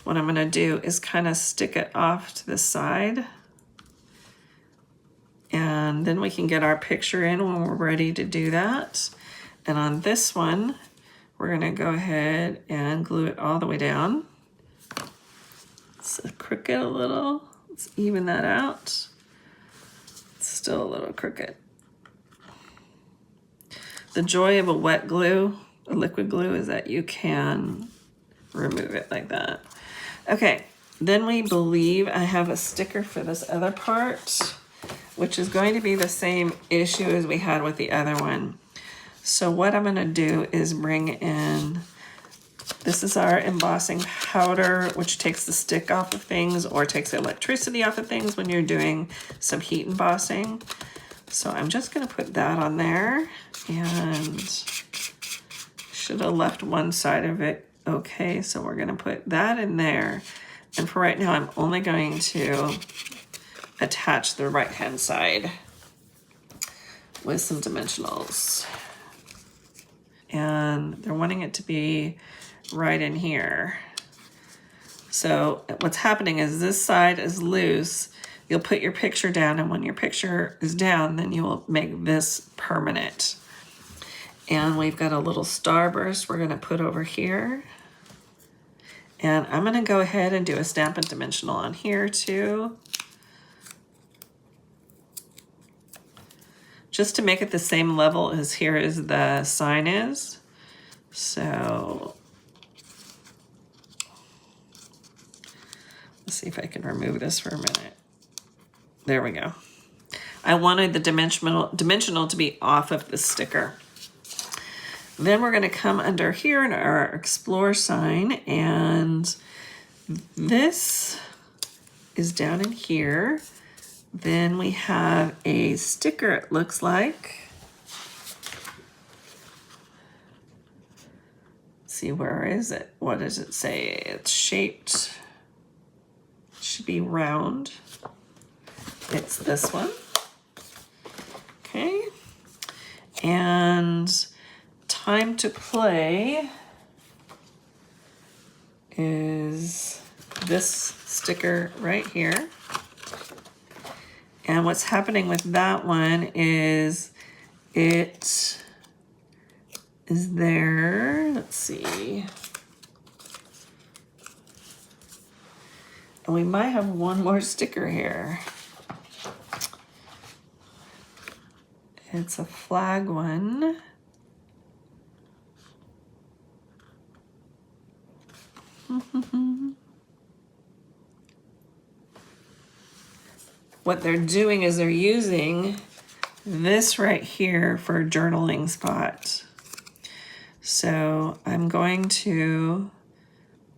What I'm gonna do is kind of stick it off to the side And then we can get our picture in when we're ready to do that. And on this one, we're gonna go ahead and glue it all the way down. It's crooked a little. Let's even that out. It's still a little crooked. The joy of a wet glue, a liquid glue, is that you can remove it like that. Okay, then we believe I have a sticker for this other part, which is going to be the same issue as we had with the other one. So what I'm gonna do is bring in, this is our embossing powder, which takes the stick off of things or takes the electricity off of things when you're doing some heat embossing. So I'm just gonna put that on there, and should have left one side of it okay. So we're gonna put that in there. And for right now, I'm only going to attach the right-hand side with some dimensionals. And they're wanting it to be right in here. So what's happening is this side is loose. You'll put your picture down, and when your picture is down, then you will make this permanent. And we've got a little starburst we're gonna put over here. And I'm gonna go ahead and do a Stampin' Dimensional on here too. Just to make it the same level as here as the sign is. So let's see if I can remove this for a minute. There we go. I wanted the dimensional to be off of the sticker. Then we're gonna come under here in our Explore sign, and this is down in here. Then we have a sticker, it looks like. Let's see, where is it? What does it say? It's shaped, it should be round. It's this one. Okay. And Time to Play is this sticker right here. And what's happening with that one is it is there, let's see. And we might have one more sticker here. It's a flag one. What they're doing is they're using this right here for a journaling spot. So I'm going to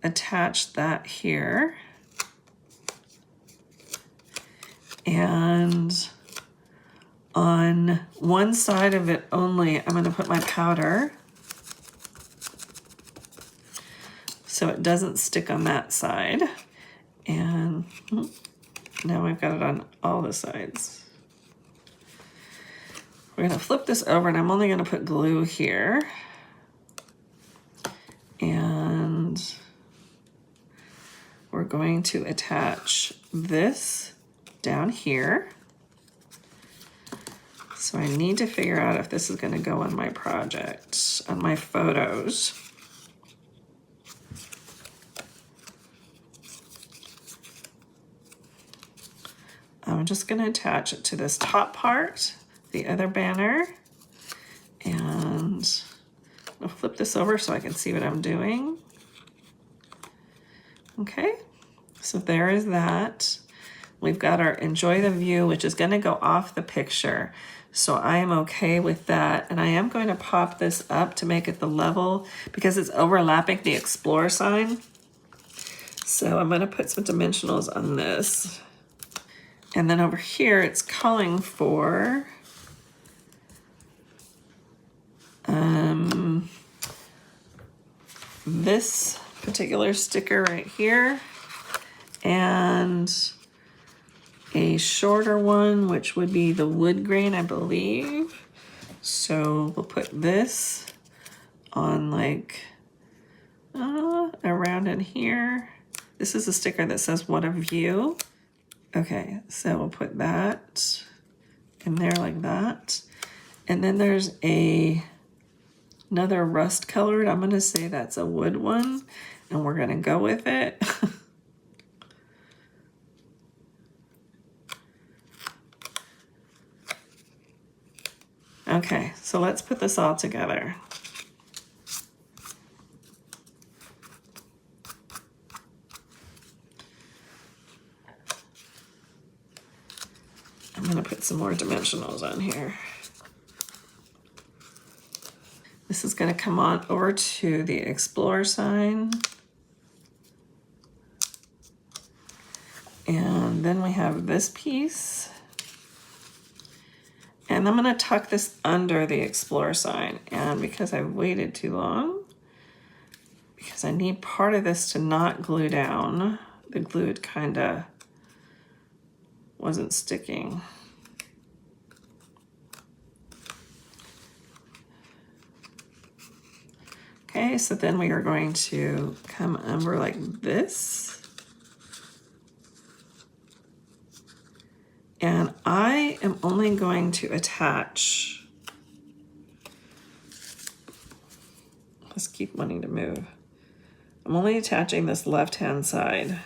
attach that here. And on one side of it only, I'm going to put my powder so it doesn't stick on that side. And now I've got it on all the sides. We're going to flip this over, and I'm only going to put glue here. And we're going to attach this down here. So I need to figure out if this is going to go on my project, on my photos. I'm just going to attach it to this top part, the other banner, and I'll flip this over so I can see what I'm doing. Okay, so there is that. We've got our Enjoy the View, which is going to go off the picture. So I am okay with that. And I am going to pop this up to make it the level because it's overlapping the Explore sign. So I'm going to put some dimensionals on this. And then over here, it's calling for this particular sticker right here and a shorter one, which would be the wood grain, I believe. So we'll put this on like around in here. This is a sticker that says "What a View." Okay, so we'll put that in there like that. And then there's another rust colored. I'm going to say that's a wood one, and we're going to go with it. Okay, so let's put this all together. I'm going to put some more dimensionals on here. This is going to come on over to the Explore sign. And then we have this piece. And I'm going to tuck this under the Explore sign. And because I've waited too long, because I need part of this to not glue down, the glue kind of wasn't sticking. Okay, so then we are going to come over like this. And I am only going to attach, let's keep wanting to move. I'm only attaching this left-hand side.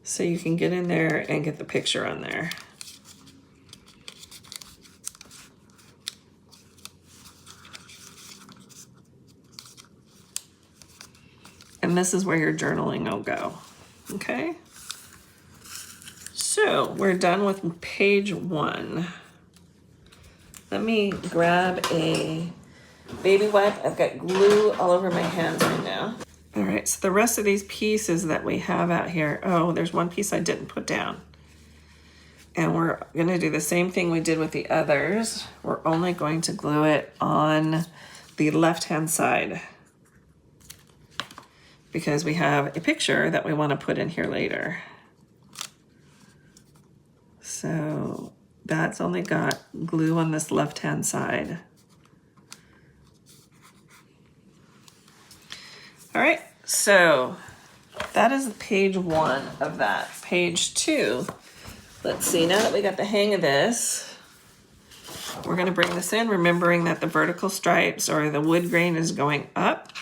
So you can get in there and get the picture on there. And this is where your journaling will go, okay? So we're done with page 1. Let me grab a baby wipe. I've got glue all over my hands right now. All right, so the rest of these pieces that we have out here, oh, there's one piece I didn't put down. And we're gonna do the same thing we did with the others. We're only going to glue it on the left-hand side, because we have a picture that we want to put in here later. So that's only got glue on this left-hand side. All right, so that is page 1 of that. Page 2, let's see, now that we got the hang of this, we're gonna bring this in, remembering that the vertical stripes or the wood grain is going up.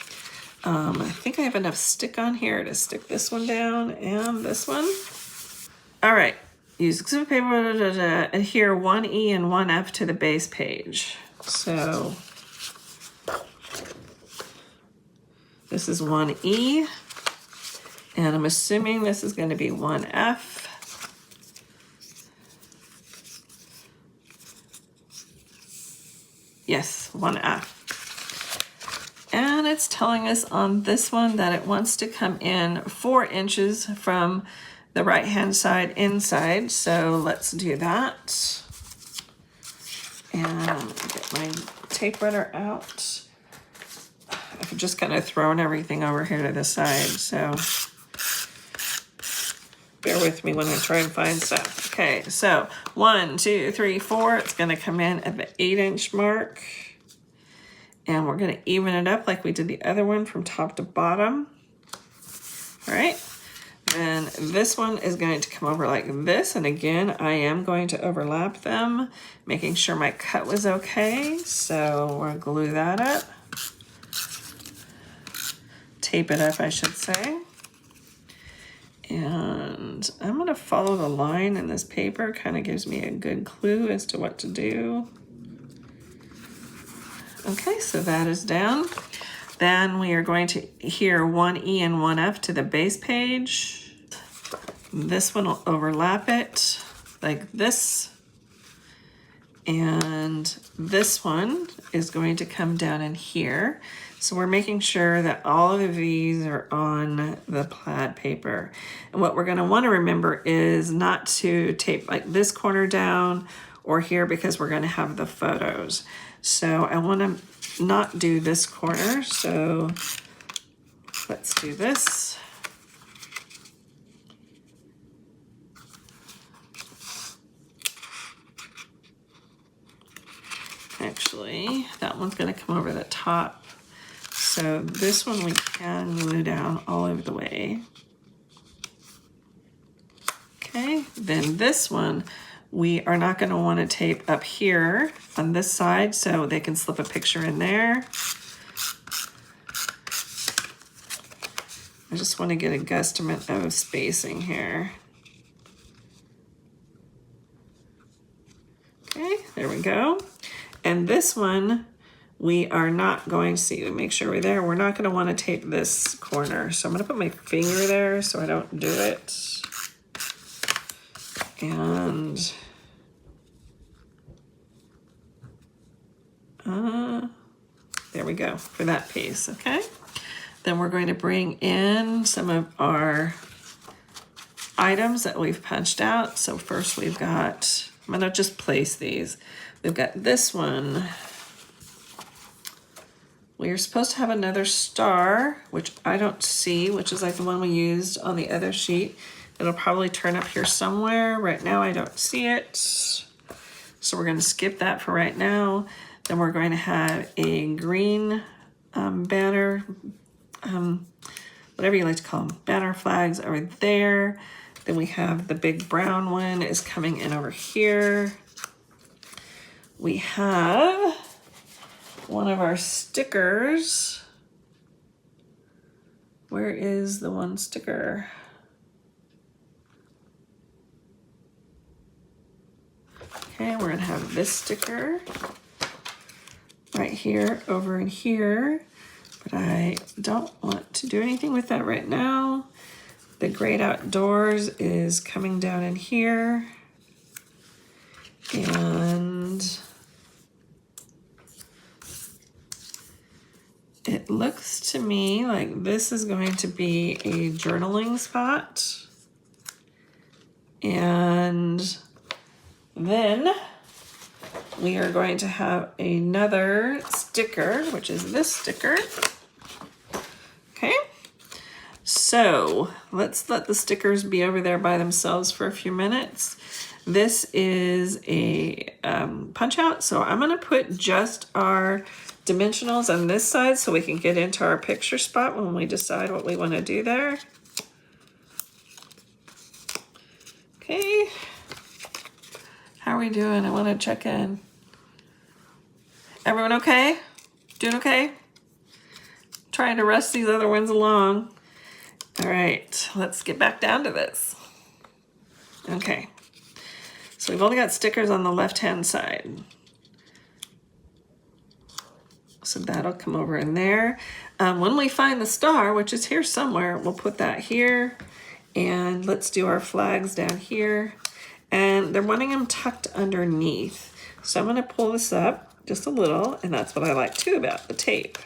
I think I have enough stick on here to stick this one down and this one. All right, use exhibit paper, adhere 1E and 1F to the base page. So this is 1E, and I'm assuming this is going to be 1F. Yes, 1F. And it's telling us on this one that it wants to come in 4 inches from the right-hand side inside. So let's do that. And get my tape runner out. I've just kind of thrown everything over here to the side, so bear with me when I try and find stuff. Okay, so 1, 2, 3, 4. It's going to come in at the 8-inch mark. And we're going to even it up like we did the other one from top to bottom. All right. Then this one is going to come over like this. And again, I am going to overlap them, making sure my cut was okay. So we'll glue that up. Tape it up, I should say. And I'm going to follow the line in this paper. Kind of gives me a good clue as to what to do. Okay, so that is down. Then we are going to adhere 1E and 1F to the base page. This one will overlap it like this. And this one is going to come down in here. So we're making sure that all of these are on the plaid paper. And what we're going to want to remember is not to tape like this corner down or here, because we're going to have the photos. So I want to not do this corner. So let's do this. Actually, that one's going to come over the top. So this one we can glue down all over the way. Okay, then this one, we are not going to want to tape up here on this side so they can slip a picture in there. I just want to get a guesstimate of spacing here. Okay, there we go. And this one, we are not going to see, make sure we're there. We're not going to want to tape this corner. So I'm going to put my finger there so I don't do it. And there we go for that piece, okay? Then we're going to bring in some of our items that we've punched out. So first we've got, I'm gonna just place these. We've got this one. We are supposed to have another star, which I don't see, which is like the one we used on the other sheet. It'll probably turn up here somewhere. Right now I don't see it. So we're gonna skip that for right now. Then we're going to have a green banner, whatever you like to call them, banner flags over there. Then we have the big brown one is coming in over here. We have one of our stickers. Where is the one sticker? Okay, we're gonna have this sticker right here, over in here, but I don't want to do anything with that right now. The Great Outdoors is coming down in here, and it looks to me like this is going to be a journaling spot. And then we are going to have another sticker, which is this sticker. Okay, so let's let the stickers be over there by themselves for a few minutes. This is a punch out, so I'm gonna put just our dimensionals on this side so we can get into our picture spot when we decide what we want to do there. Okay, how are we doing? I want to check in. Everyone okay? Doing okay? Trying to rush these other ones along. All right, let's get back down to this. Okay, so we've only got stickers on the left-hand side. So that'll come over in there. When we find the star, which is here somewhere, we'll put that here. And let's do our flags down here. And they're wanting them tucked underneath. So I'm gonna pull this up just a little, and that's what I like too about the tape,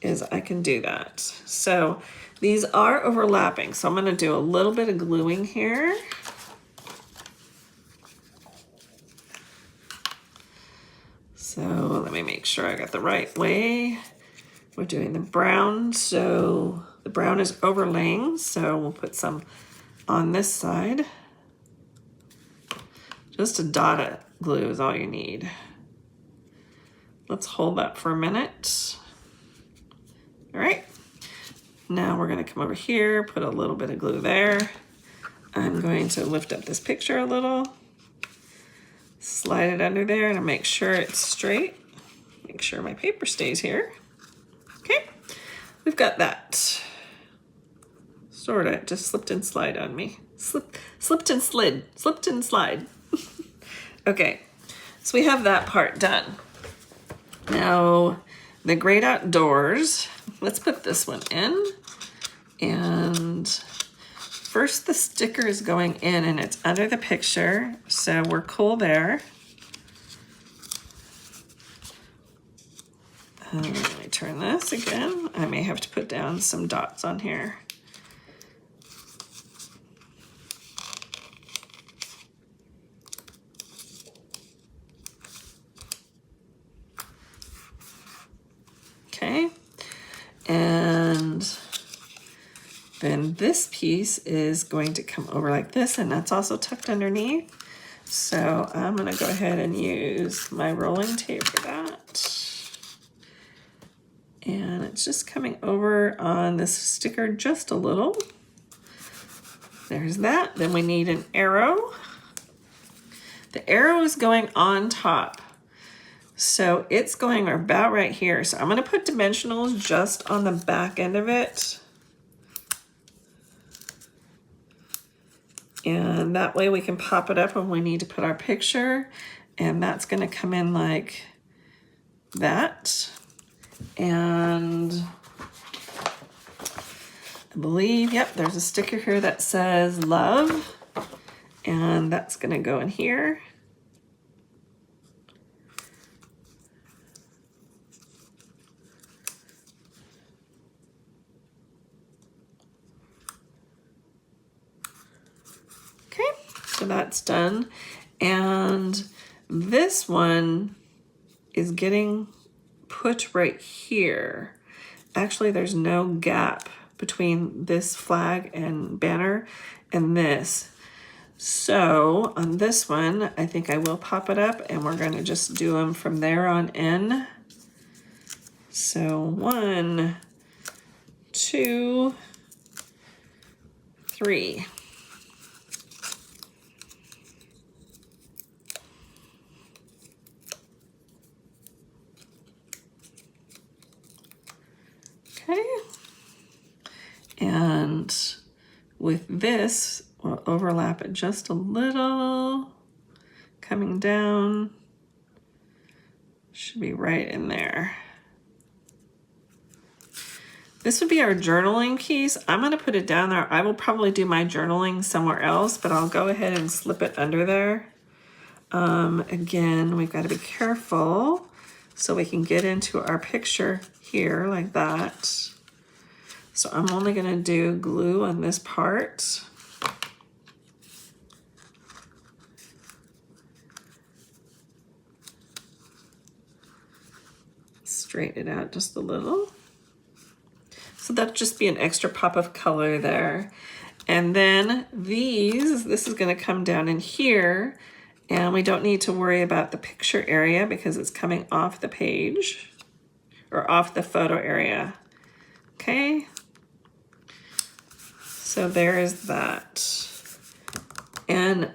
is I can do that. So these are overlapping, so I'm gonna do a little bit of gluing here. So let me make sure I got the right way. We're doing the brown, so the brown is overlaying, so we'll put some on this side. Just a dot of glue is all you need. Let's hold that for a minute. All right, now we're gonna come over here, put a little bit of glue there. I'm going to lift up this picture a little, slide it under there, and make sure it's straight. Make sure my paper stays here. Okay, we've got that. Sorta, it just slipped and slide on me. Slipped and slid, slipped and slide. Okay, so we have that part done. Now, the Great Outdoors, let's put this one in. And first the sticker is going in and it's under the picture, so we're cool there. Let me turn this again. I may have to put down some dots on here. Okay, and then this piece is going to come over like this, and that's also tucked underneath. So I'm gonna go ahead and use my rolling tape for that. And it's just coming over on this sticker just a little. There's that. Then we need an arrow. The arrow is going on top. So it's going about right here. So I'm going to put dimensionals just on the back end of it. And that way we can pop it up when we need to put our picture. And that's going to come in like that. And I believe, yep, there's a sticker here that says love. And that's going to go in here. So that's done. And this one is getting put right here. Actually, there's no gap between this flag and banner and this. So on this one, I think I will pop it up and we're going to just do them from there on in. So 1, 2, 3. Okay, and with this, we'll overlap it just a little, coming down, should be right in there. This would be our journaling piece. I'm gonna put it down there. I will probably do my journaling somewhere else, but I'll go ahead and slip it under there. Again, we've got to be careful so we can get into our picture here like that. So I'm only going to do glue on this part. Straighten it out just a little. So that'll just be an extra pop of color there. And then this is going to come down in here. And we don't need to worry about the picture area because it's coming off the page or off the photo area. Okay. So there is that. And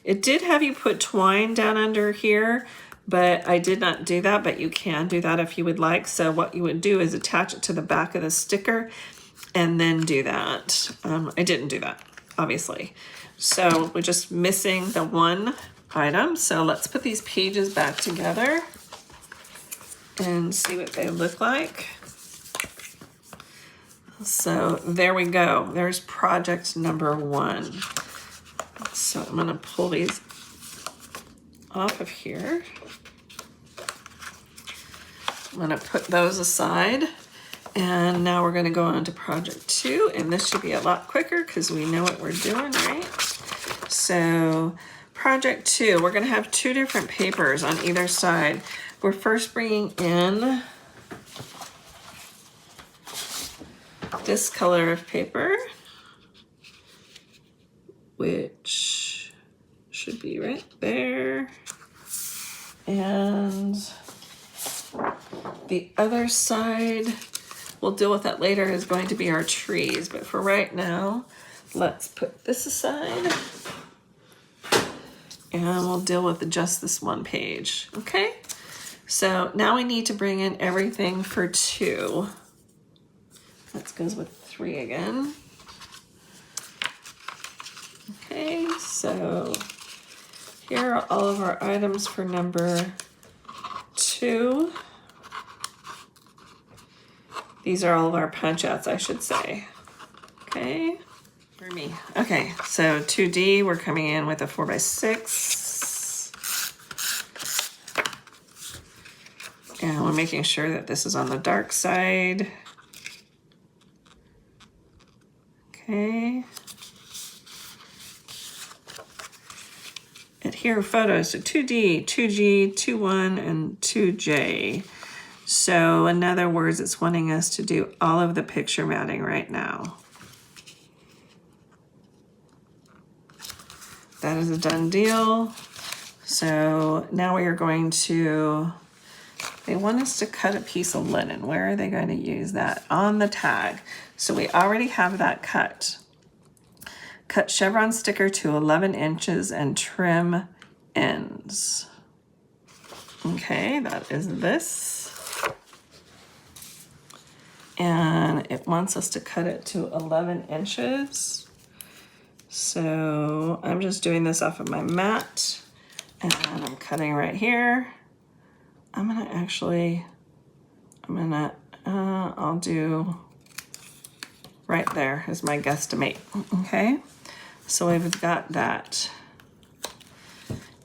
it did have you put twine down under here, but I did not do that, but you can do that if you would like. So what you would do is attach it to the back of the sticker and then do that. I didn't do that, obviously. So we're just missing the one item. So let's put these pages back together and see what they look like. So there we go. There's project number 1. So I'm gonna pull these off of here. I'm gonna put those aside. And now we're gonna go on to project 2, and this should be a lot quicker because we know what we're doing, right? So project 2, we're gonna have 2 different papers on either side. We're first bringing in this color of paper, which should be right there. And the other side, we'll deal with that later, is going to be our trees. But for right now, let's put this aside. And we'll deal with just this one page, okay? So now we need to bring in everything for 2. That goes with 3 again. Okay, so here are all of our items for number 2. These are all of our punch outs, I should say. Okay, for me. Okay, so 2D, we're coming in with a 4x6. And we're making sure that this is on the dark side. Okay. Adhere photos, so 2D, 2G, 2.1, and 2J. So in other words, it's wanting us to do all of the picture matting right now. That is a done deal. So now we are going to, they want us to cut a piece of linen. Where are they going to use that? On the tag. So we already have that cut. Cut chevron sticker to 11 inches and trim ends. Okay, that is this. And it wants us to cut it to 11 inches. So I'm just doing this off of my mat, and I'm cutting right here. I'll do right there is my guesstimate, okay? So we've got that.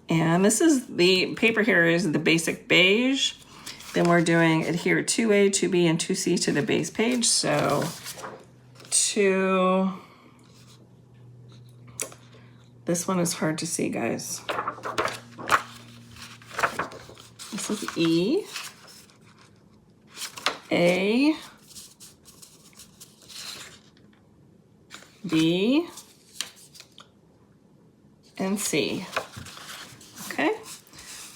And this is the paper here is the basic beige. Then we're doing adhere 2A, 2B, and 2C to the base page. So this one is hard to see, guys. This is E, A, B, and C. Okay,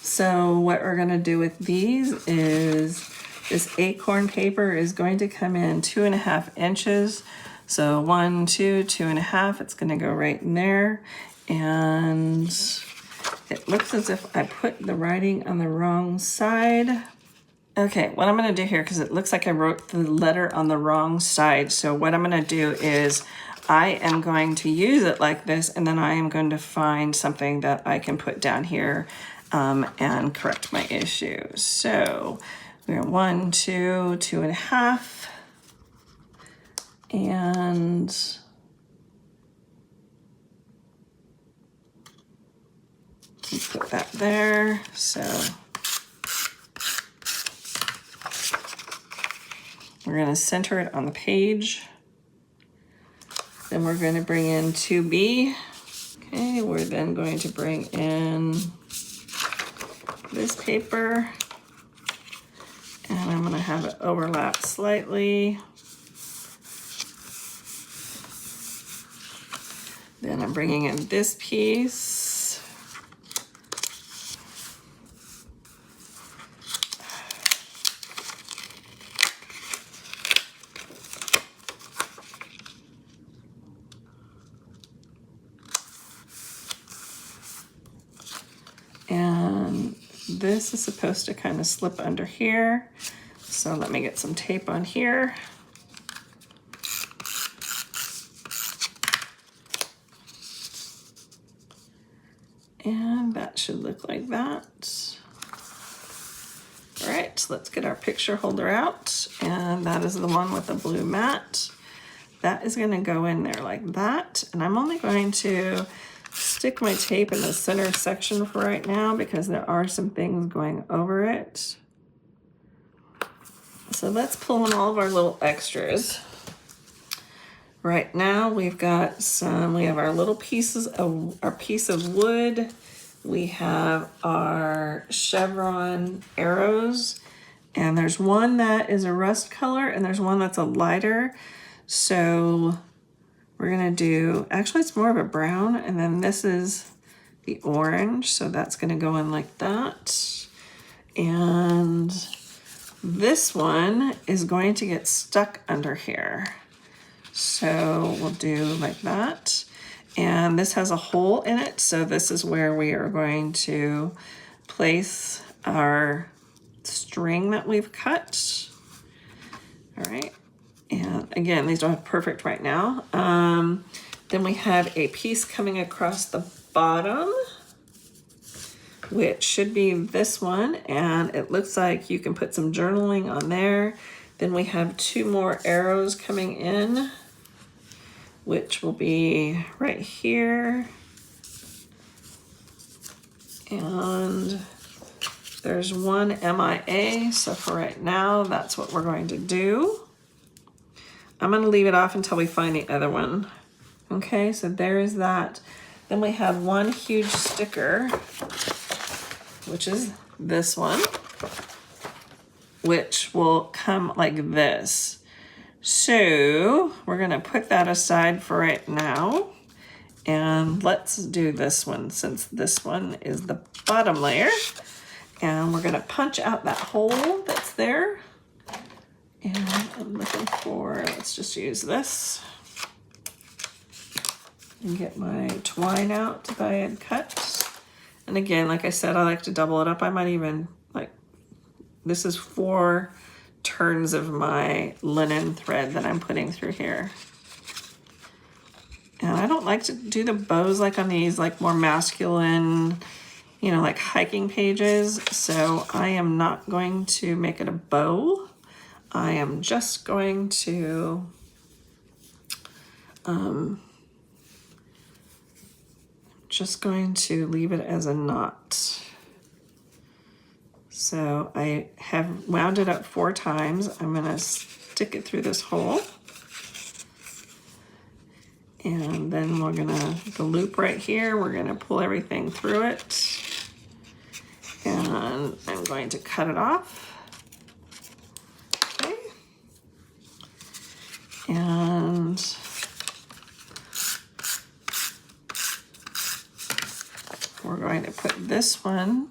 so what we're gonna do with these is this acorn paper is going to come in 2.5 inches. So 1, 2, 2.5, it's gonna go right in there. And it looks as if I put the writing on the wrong side. Okay, what I'm gonna do here, because it looks like I wrote the letter on the wrong side. So what I'm gonna do is I am going to use it like this, and then I am going to find something that I can put down here and correct my issue. So we're 1, 2, 2.5, and put that there. So we're going to center it on the page. Then we're going to bring in 2B. Okay, we're then going to bring in this paper, and I'm going to have it overlap slightly. Then I'm bringing in this piece. And this is supposed to kind of slip under here. So let me get some tape on here. And that should look like that. All right, so let's get our picture holder out. And that is the one with the blue mat. That is gonna go in there like that. And I'm only going to stick my tape in the center section for right now because there are some things going over it. So let's pull in all of our little extras. Right now we've got we have our little pieces of our piece of wood. We have our chevron arrows, and there's one that is a rust color and there's one that's a lighter. So we're gonna do, actually it's more of a brown, and then this is the orange, so that's gonna go in like that. And this one is going to get stuck under here. So we'll do like that. And this has a hole in it, so this is where we are going to place our string that we've cut. All right. And again, these don't have perfect right now. Then we have a piece coming across the bottom, which should be this one. And it looks like you can put some journaling on there. Then we have 2 more arrows coming in, which will be right here. And there's one MIA. So for right now, that's what we're going to do. I'm gonna leave it off until we find the other one. Okay, so there is that. Then we have one huge sticker, which is this one, which will come like this. So we're gonna put that aside for right now. And let's do this one, since this one is the bottom layer. And we're gonna punch out that hole that's there. And I'm looking for, let's just use this. And get my twine out that I had cut. And again, like I said, I like to double it up. I might even, like, this is 4 turns of my linen thread that I'm putting through here. And I don't like to do the bows like on these like more masculine, you know, like hiking pages. So I am not going to make it a bow. I am just going to leave it as a knot. So I have wound it up 4 times. I'm gonna stick it through this hole. And then we're gonna, the loop right here, we're gonna pull everything through it. And I'm going to cut it off. Okay. And we're going to put this one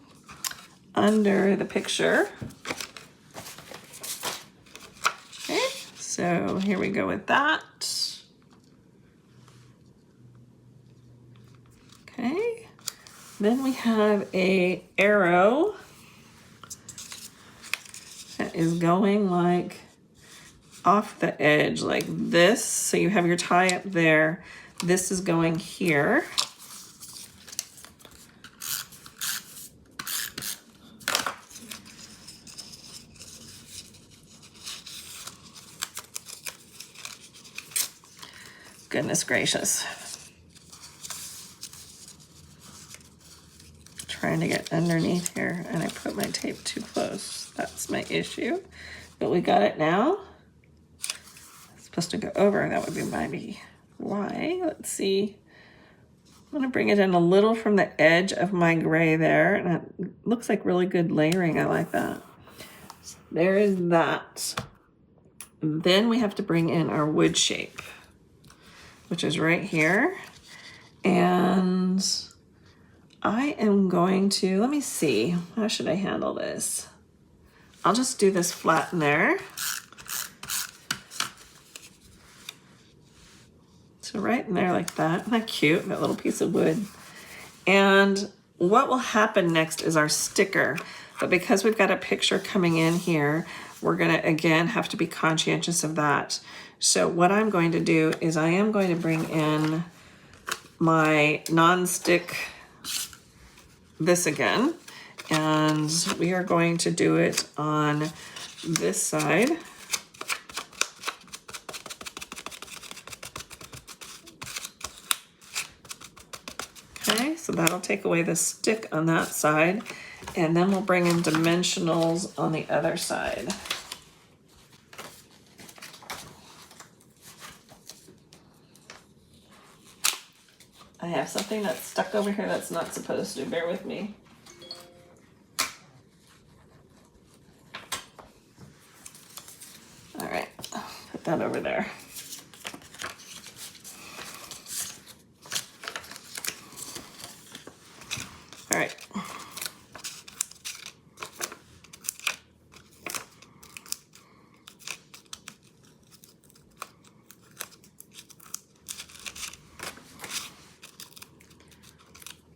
under the picture. Okay, so here we go with that. Okay, then we have a arrow that is going like off the edge like this. So you have your tie up there. This is going here. Goodness gracious. Trying to get underneath here and I put my tape too close. That's my issue. But we got it now. It's supposed to go over. That would be maybe why. Let's see. I'm gonna bring it in a little from the edge of my gray there. And it looks like really good layering. I like that. So there is that. And then we have to bring in our wood shape, which is right here. And I am going to, let me see, how should I handle this? I'll just do this flat in there. So right in there like that. Isn't that cute, that little piece of wood? And what will happen next is our sticker. But because we've got a picture coming in here, we're gonna, again, have to be conscientious of that. So what I'm going to do is I am going to bring in my non-stick this again, and we are going to do it on this side. Okay, so that'll take away the stick on that side, and then we'll bring in dimensionals on the other side. I have something that's stuck over here that's not supposed to. Bear with me. All right, put that over there. All right.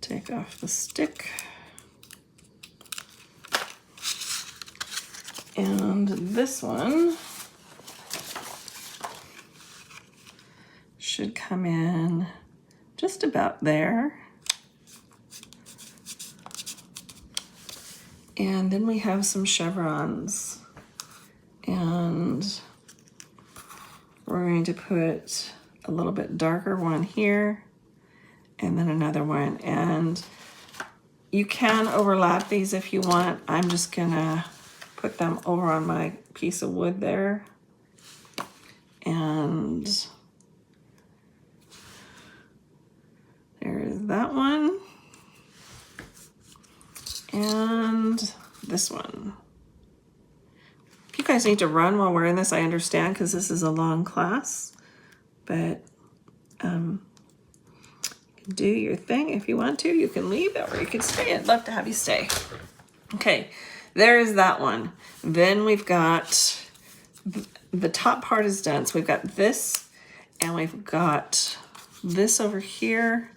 Take off the stick. And this one should come in just about there. And then we have some chevrons. And we're going to put a little bit darker one here and then another one. And you can overlap these if you want. I'm just gonna put them over on my piece of wood there. And there's that one. And this one. If you guys need to run while we're in this, I understand, because this is a long class. But do your thing. If you want to, you can leave or you can stay. I'd love to have you stay. Okay, there's that one. Then we've got the top part is done. So we've got this and we've got this over here,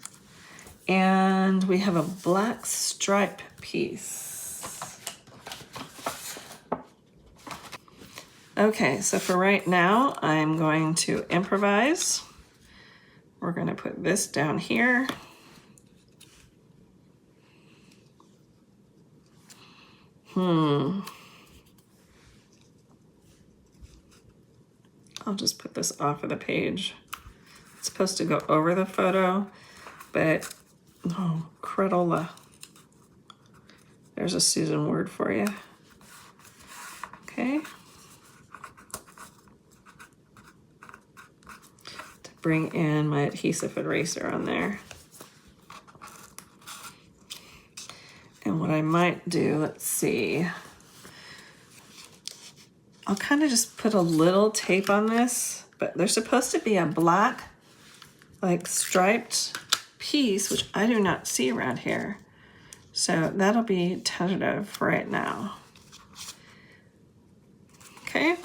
and we have a black stripe piece. Okay, so for right now, I'm going to improvise. We're going to put this down here. I'll just put this off of the page. It's supposed to go over the photo, but oh, credola. There's a Susan word for you. Okay. To bring in my adhesive eraser on there. And what I might do, let's see. I'll kind of just put a little tape on this, but there's supposed to be a black, like striped piece, which I do not see around here. So that'll be tentative for right now. Okay,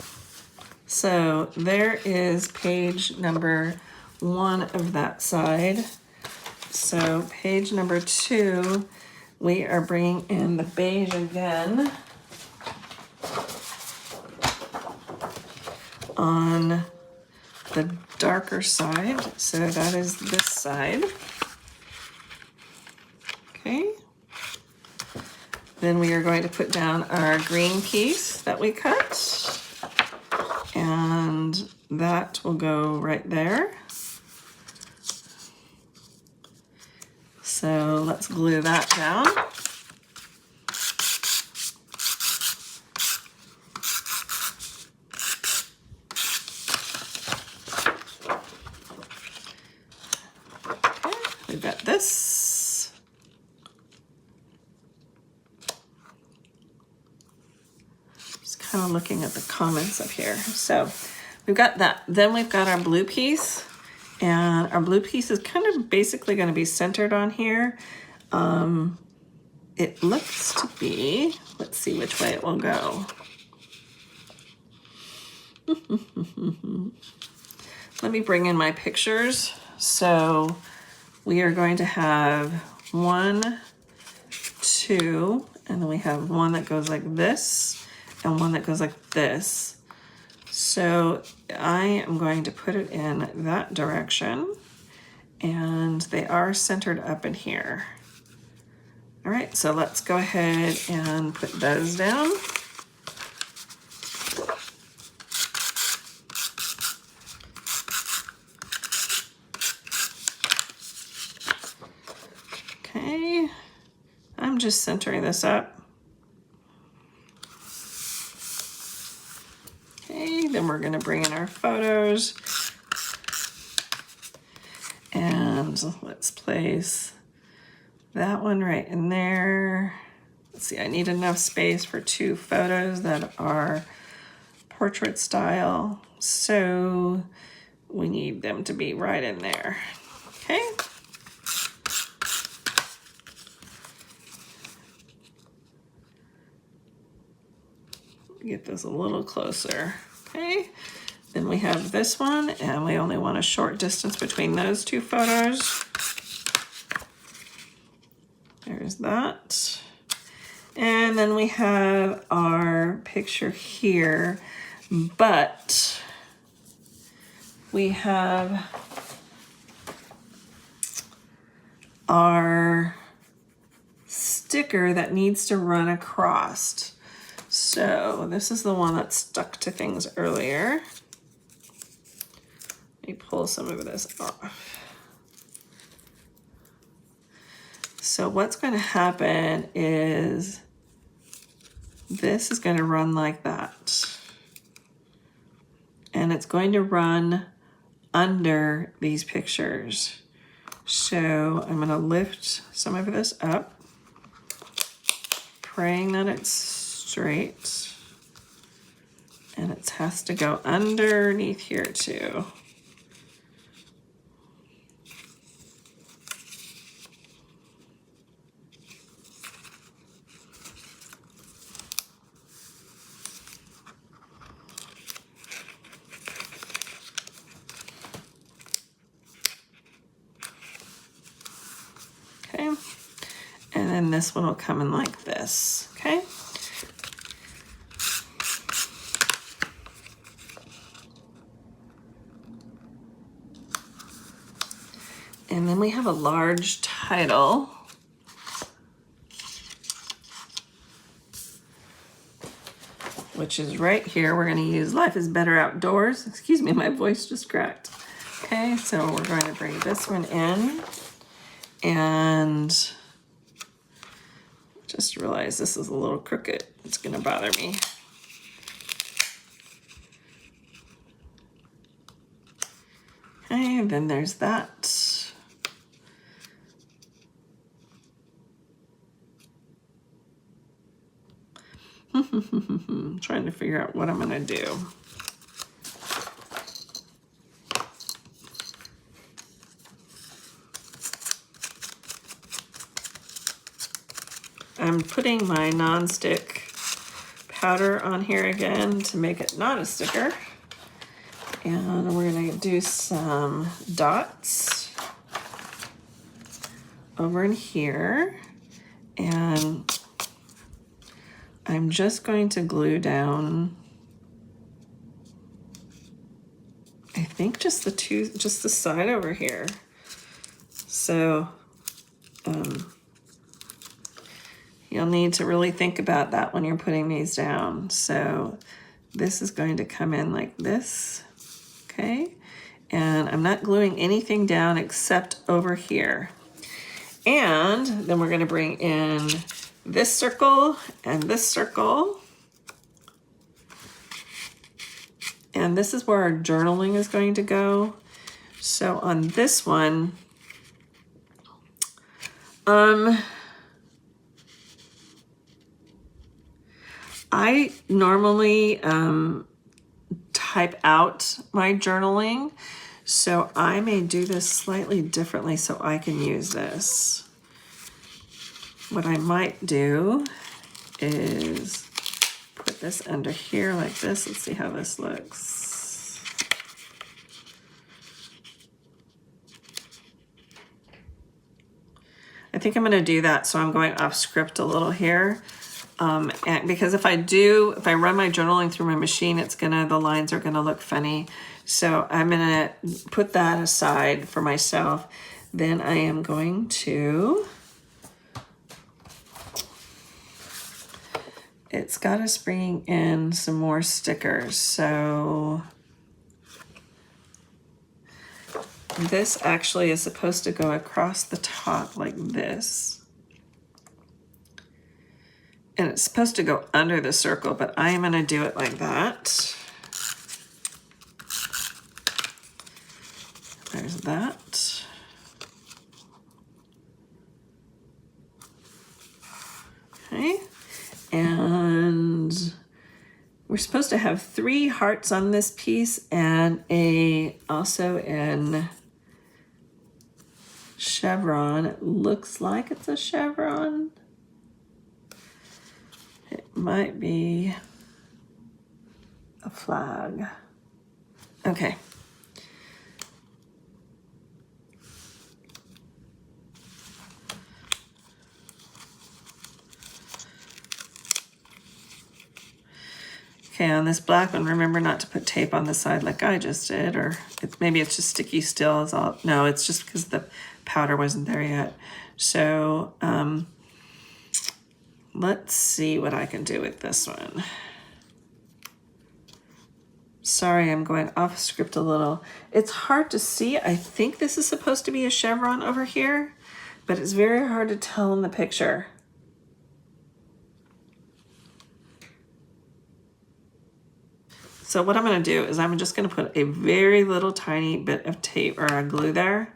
so there is page number 1 of that side. So page number 2, we are bringing in the beige again on the darker side. So that is this side. Okay. Then we are going to put down our green piece that we cut, and that will go right there. So let's glue that down. Okay, we've got this. Just kind of looking at the comments up here. So we've got that. Then we've got our blue piece. And our blue piece is kind of basically going to be centered on here. It looks to be, let's see which way it will go. Let me bring in my pictures. So we are going to have 1, 2, and then we have one that goes like this and one that goes like this. So I am going to put it in that direction, and they are centered up in here. All right, so let's go ahead and put those down. Okay, I'm just centering this up. Then we're going to bring in our photos, and let's place that one right in there. Let's see, I need enough space for 2 photos that are portrait style, so we need them to be right in there. Okay. Get this a little closer. Okay, then we have this one, and we only want a short distance between those 2 photos. There's that. And then we have our picture here, but we have our sticker that needs to run across. So this is the one that stuck to things earlier. Let me pull some of this off. So what's going to happen is this is going to run like that. And it's going to run under these pictures. So I'm going to lift some of this up, praying that it's straight, and it has to go underneath here too. then this one will come in like this, okay? And then we have a large title. Which is right here. We're going to use Life is Better Outdoors. Excuse me, my voice just cracked. Okay, so we're going to bring this one in. And just realized this is a little crooked. It's going to bother me. Okay, and then there's that. Trying to figure out what I'm going to do. I'm putting my nonstick powder on here again to make it not a sticker. And we're going to do some dots over in here. And I'm just going to glue down, I think just the side over here. So you'll need to really think about that when you're putting these down. So this is going to come in like this, okay? And I'm not gluing anything down except over here. And then we're gonna bring in this circle and this circle. And this is where our journaling is going to go. So on this one, I normally type out my journaling, so I may do this slightly differently so I can use this. What I might do is put this under here like this. Let's see how this looks. I think I'm going to do that, so I'm going off script a little here. And because if I run my journaling through my machine, the lines are gonna look funny. So I'm gonna put that aside for myself. Then I am going to, it's got us bringing in some more stickers. So this actually is supposed to go across the top like this. And it's supposed to go under the circle, but I am gonna do it like that. There's that. Okay, and we're supposed to have 3 hearts on this piece and also in chevron. It looks like it's a chevron. It might be a flag. Okay. Okay, on this black one, remember not to put tape on the side like I just did, or maybe it's just sticky still. No, it's just because the powder wasn't there yet. So, let's see what I can do with this one. Sorry, I'm going off script a little. It's hard to see. I think this is supposed to be a chevron over here, but it's very hard to tell in the picture. So what I'm gonna do is I'm just gonna put a very little tiny bit of tape or a glue there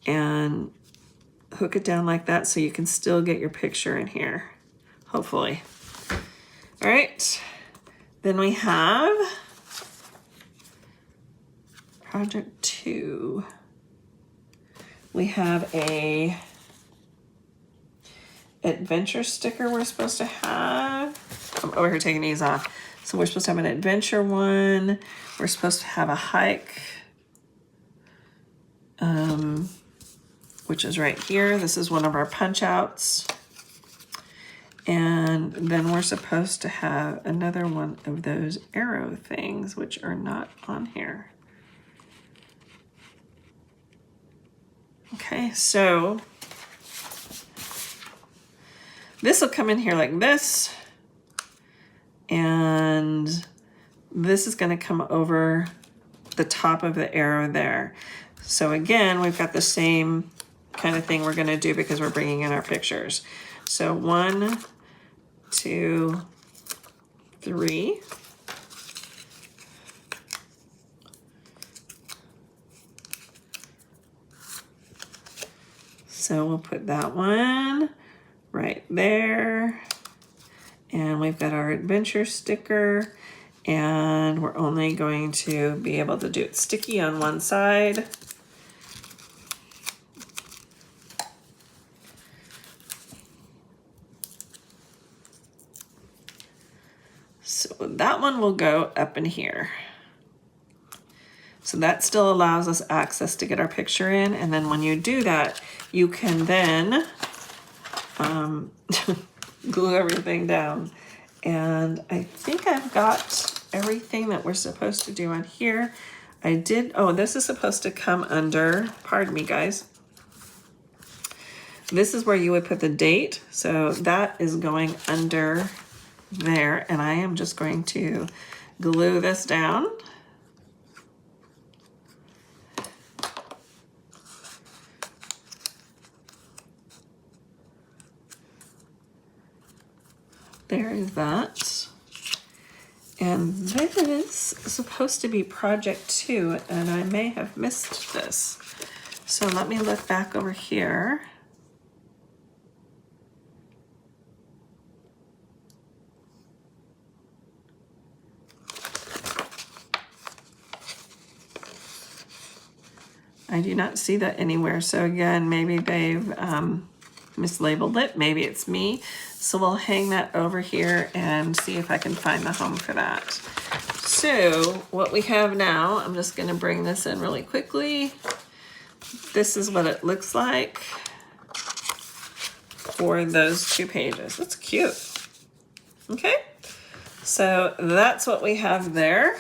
and hook it down like that so you can still get your picture in here, hopefully. All right, then we have project 2. We have a adventure sticker we're supposed to have. I'm over here taking these off. So we're supposed to have an adventure one. We're supposed to have a hike. which is right here. This is one of our punch outs. And then we're supposed to have another one of those arrow things, which are not on here. Okay, so this will come in here like this, and this is going to come over the top of the arrow there. So again, we've got the same kind of thing we're going to do because we're bringing in our pictures. So 1, 2, 3. So we'll put that one right there. And we've got our adventure sticker, and we're only going to be able to do it sticky on one side. So that one will go up in here. So that still allows us access to get our picture in. And then when you do that, you can then glue everything down. And I think I've got everything that we're supposed to do on here. I did, oh, this is supposed to come under, pardon me guys. This is where you would put the date. So that is going under there, and I am just going to glue this down. There is that. And this is supposed to be project 2, and I may have missed this. So let me look back over here. I do not see that anywhere. So again, maybe they've mislabeled it. Maybe it's me. So we'll hang that over here and see if I can find the home for that. So what we have now, I'm just going to bring this in really quickly. This is what it looks like for those 2 pages. That's cute. Okay. So that's what we have there.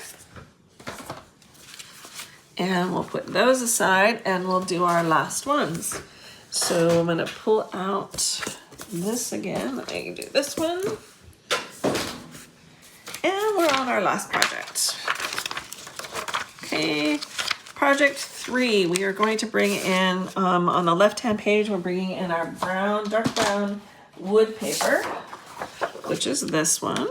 And we'll put those aside and we'll do our last ones. So I'm going to pull out this again. Let me do this one. And we're on our last project. Okay, project 3. We are going to bring in, on the left-hand page, we're bringing in our brown, dark brown wood paper, which is this one.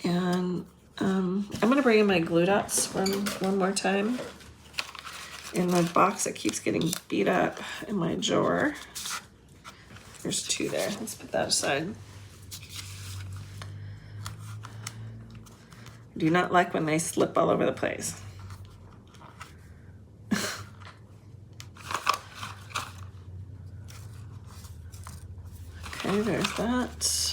And I'm going to bring in my glue dots one more time. In my box that keeps getting beat up in my drawer. There's 2 there. Let's put that aside. I do not like when they slip all over the place. Okay, there's that.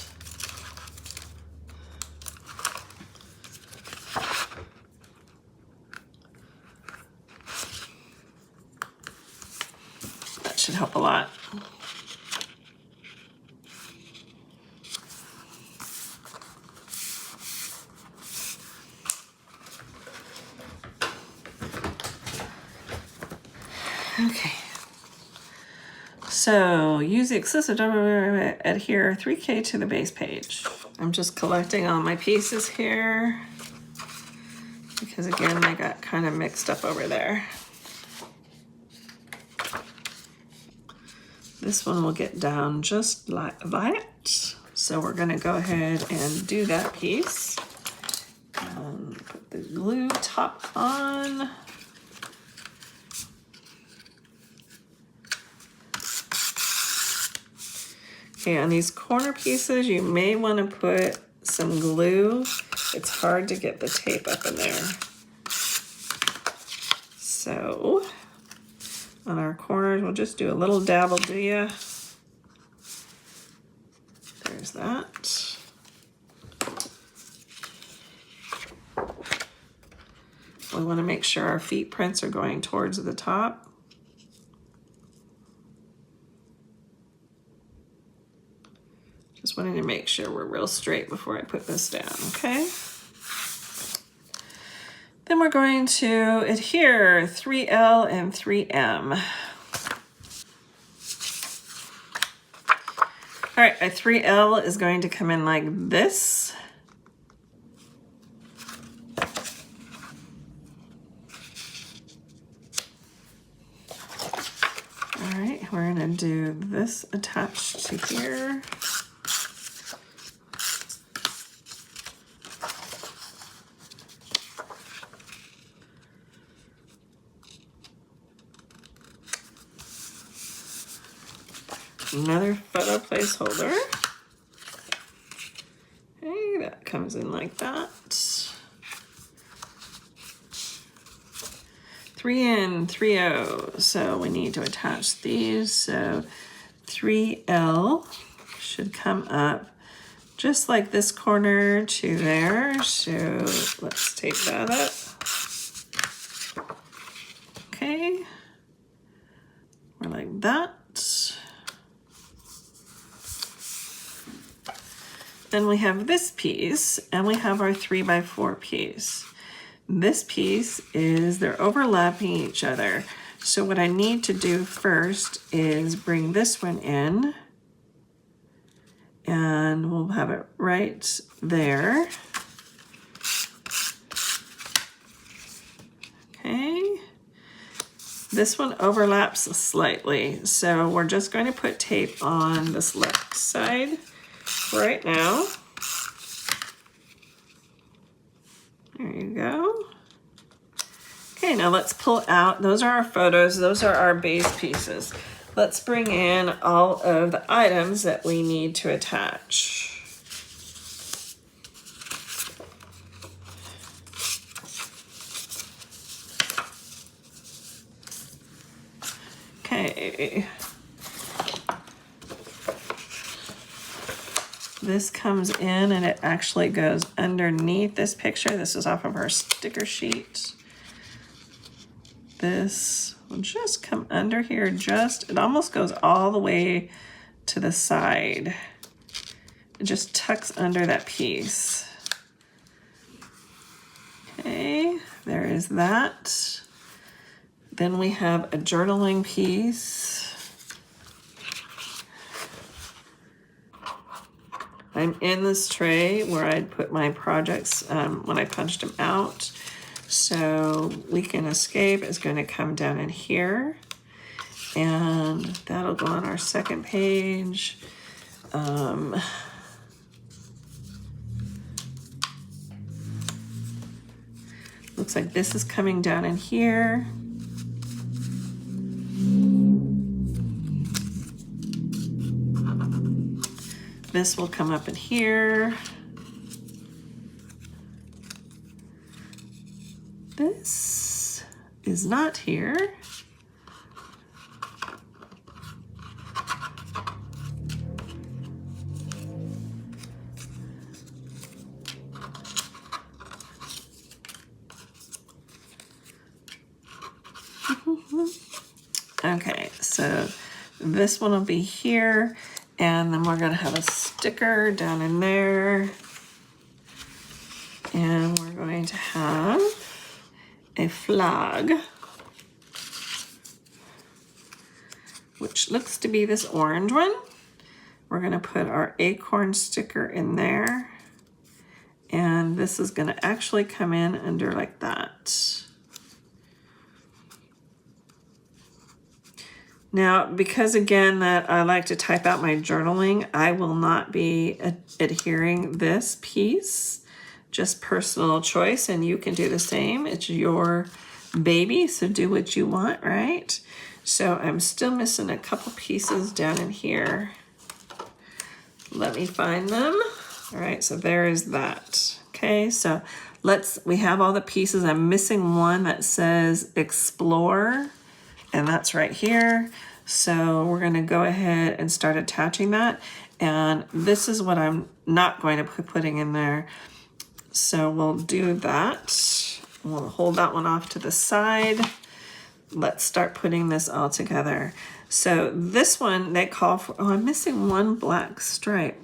Should help a lot. Okay. So use the exclusive adhere 3K to the base page. I'm just collecting all my pieces here because again, they got kind of mixed up over there. This one will get down just like that. So we're going to go ahead and do that piece. Put the glue top on. Okay, on these corner pieces, you may want to put some glue. It's hard to get the tape up in there. So on our corners, we'll just do a little dab will do ya. There's that. We want to make sure our feet prints are going towards the top. wanting to make sure we're real straight before I put this down, okay? Then we're going to adhere 3L and 3M. All right, a 3L is going to come in like this. All right, we're gonna do this attached to here. Another photo placeholder. Okay, that comes in like that. 3N, 3O. So we need to attach these. So 3L should come up just like this corner to there. So let's tape that up. Okay. We're like that. Then we have this piece, and we have our 3x4 piece. This piece is, they're overlapping each other. So what I need to do first is bring this one in, and we'll have it right there. Okay. This one overlaps slightly, so we're just going to put tape on this left side right now. There you go. Okay, now let's pull out, those are our photos, those are our base pieces. Let's bring in all of the items that we need to attach. Okay. This comes in and it actually goes underneath this picture. This is off of our sticker sheet. This will just come under here, it almost goes all the way to the side. It just tucks under that piece. Okay, there is that. Then we have a journaling piece. I'm in this tray where I'd put my projects when I punched them out. So Weekend Escape is going to come down in here, and that'll go on our second page. Looks like this is coming down in here. This will come up in here. This is not here. Okay, so this one will be here, and then we're gonna have a sticker down in there, and we're going to have a flag, which looks to be this orange one. We're gonna put our acorn sticker in there, and this is gonna actually come in under like that. Now, because again that I like to type out my journaling, I will not be adhering this piece, just personal choice, and you can do the same. It's your baby, so do what you want, right? So I'm still missing a couple pieces down in here. Let me find them. All right, so there is that. Okay, so we have all the pieces. I'm missing one that says explore, and that's right here. So we're gonna go ahead and start attaching that. And this is what I'm not going to be putting in there. So we'll do that. We'll hold that one off to the side. Let's start putting this all together. So this one they call for, oh, I'm missing one black stripe.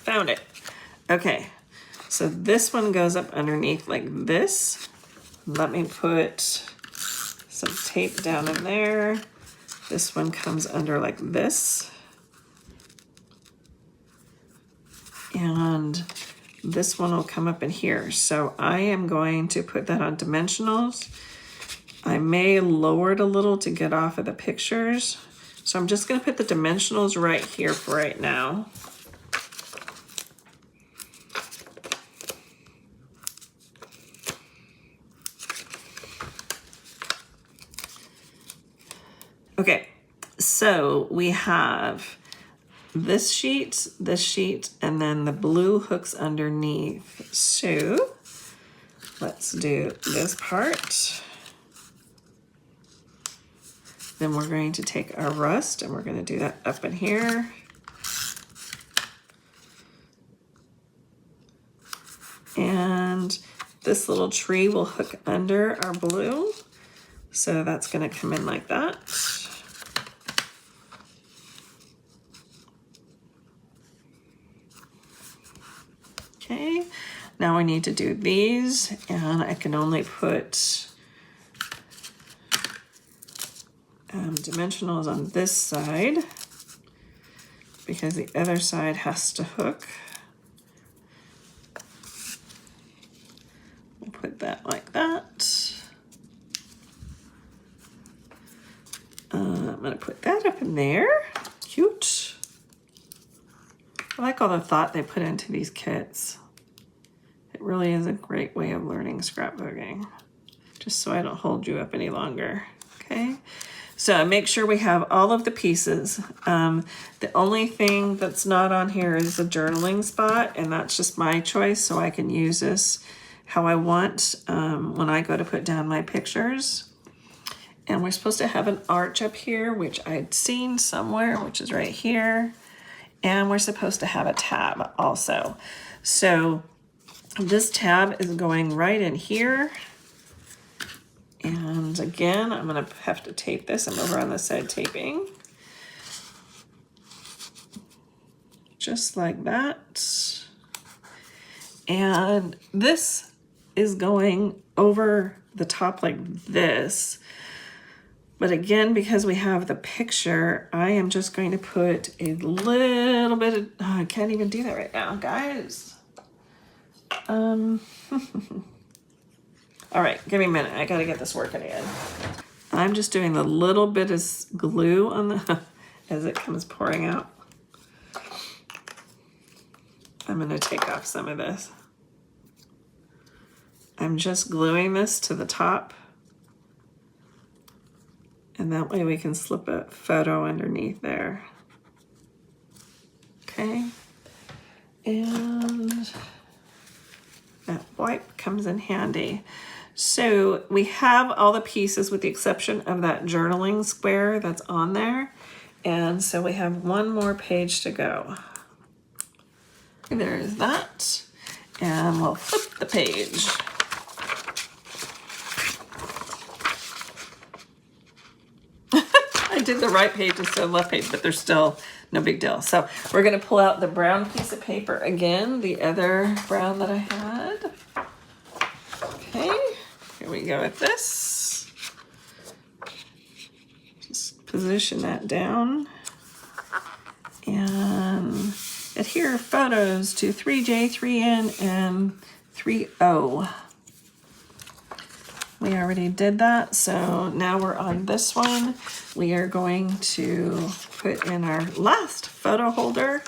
Found it. Okay, so this one goes up underneath like this. Let me put some tape down in there. This one comes under like this. And this one will come up in here. So I am going to put that on dimensionals. I may lower it a little to get off of the pictures. So I'm just gonna put the dimensionals right here for right now. Okay, so we have this sheet, and then the blue hooks underneath. So let's do this part. Then we're going to take our rust and we're going to do that up in here. And this little tree will hook under our blue. So that's going to come in like that. Okay, now we need to do these, and I can only put dimensionals on this side because the other side has to hook. We'll put that like that. I'm gonna put that up in there. Cute. I like all the thought they put into these kits. It really is a great way of learning scrapbooking. Just so I don't hold you up any longer, okay? So make sure we have all of the pieces. The only thing that's not on here is the journaling spot, and that's just my choice, so I can use this how I want when I go to put down my pictures. And we're supposed to have an arch up here, which I'd seen somewhere, which is right here. And we're supposed to have a tab also. So this tab is going right in here. And again, I'm gonna have to tape this. I'm over on the side taping. Just like that. And this is going over the top like this. But again, because we have the picture, I am just going to put a little bit of, oh, I can't even do that right now, guys. All right, give me a minute. I gotta get this working again. I'm just doing the little bit of glue on the, as it comes pouring out. I'm gonna take off some of this. I'm just gluing this to the top. And that way we can slip a photo underneath there. Okay. And that wipe comes in handy. So we have all the pieces with the exception of that journaling square that's on there. And so we have one more page to go. There's that. And we'll flip the page. I did the right page instead of left page, but there's still no big deal. So we're gonna pull out the brown piece of paper again, the other brown that I had. Okay, here we go with this. Just position that down. And adhere photos to 3J, 3N, and 3O. We already did that, so now we're on this one. We are going to put in our last photo holder,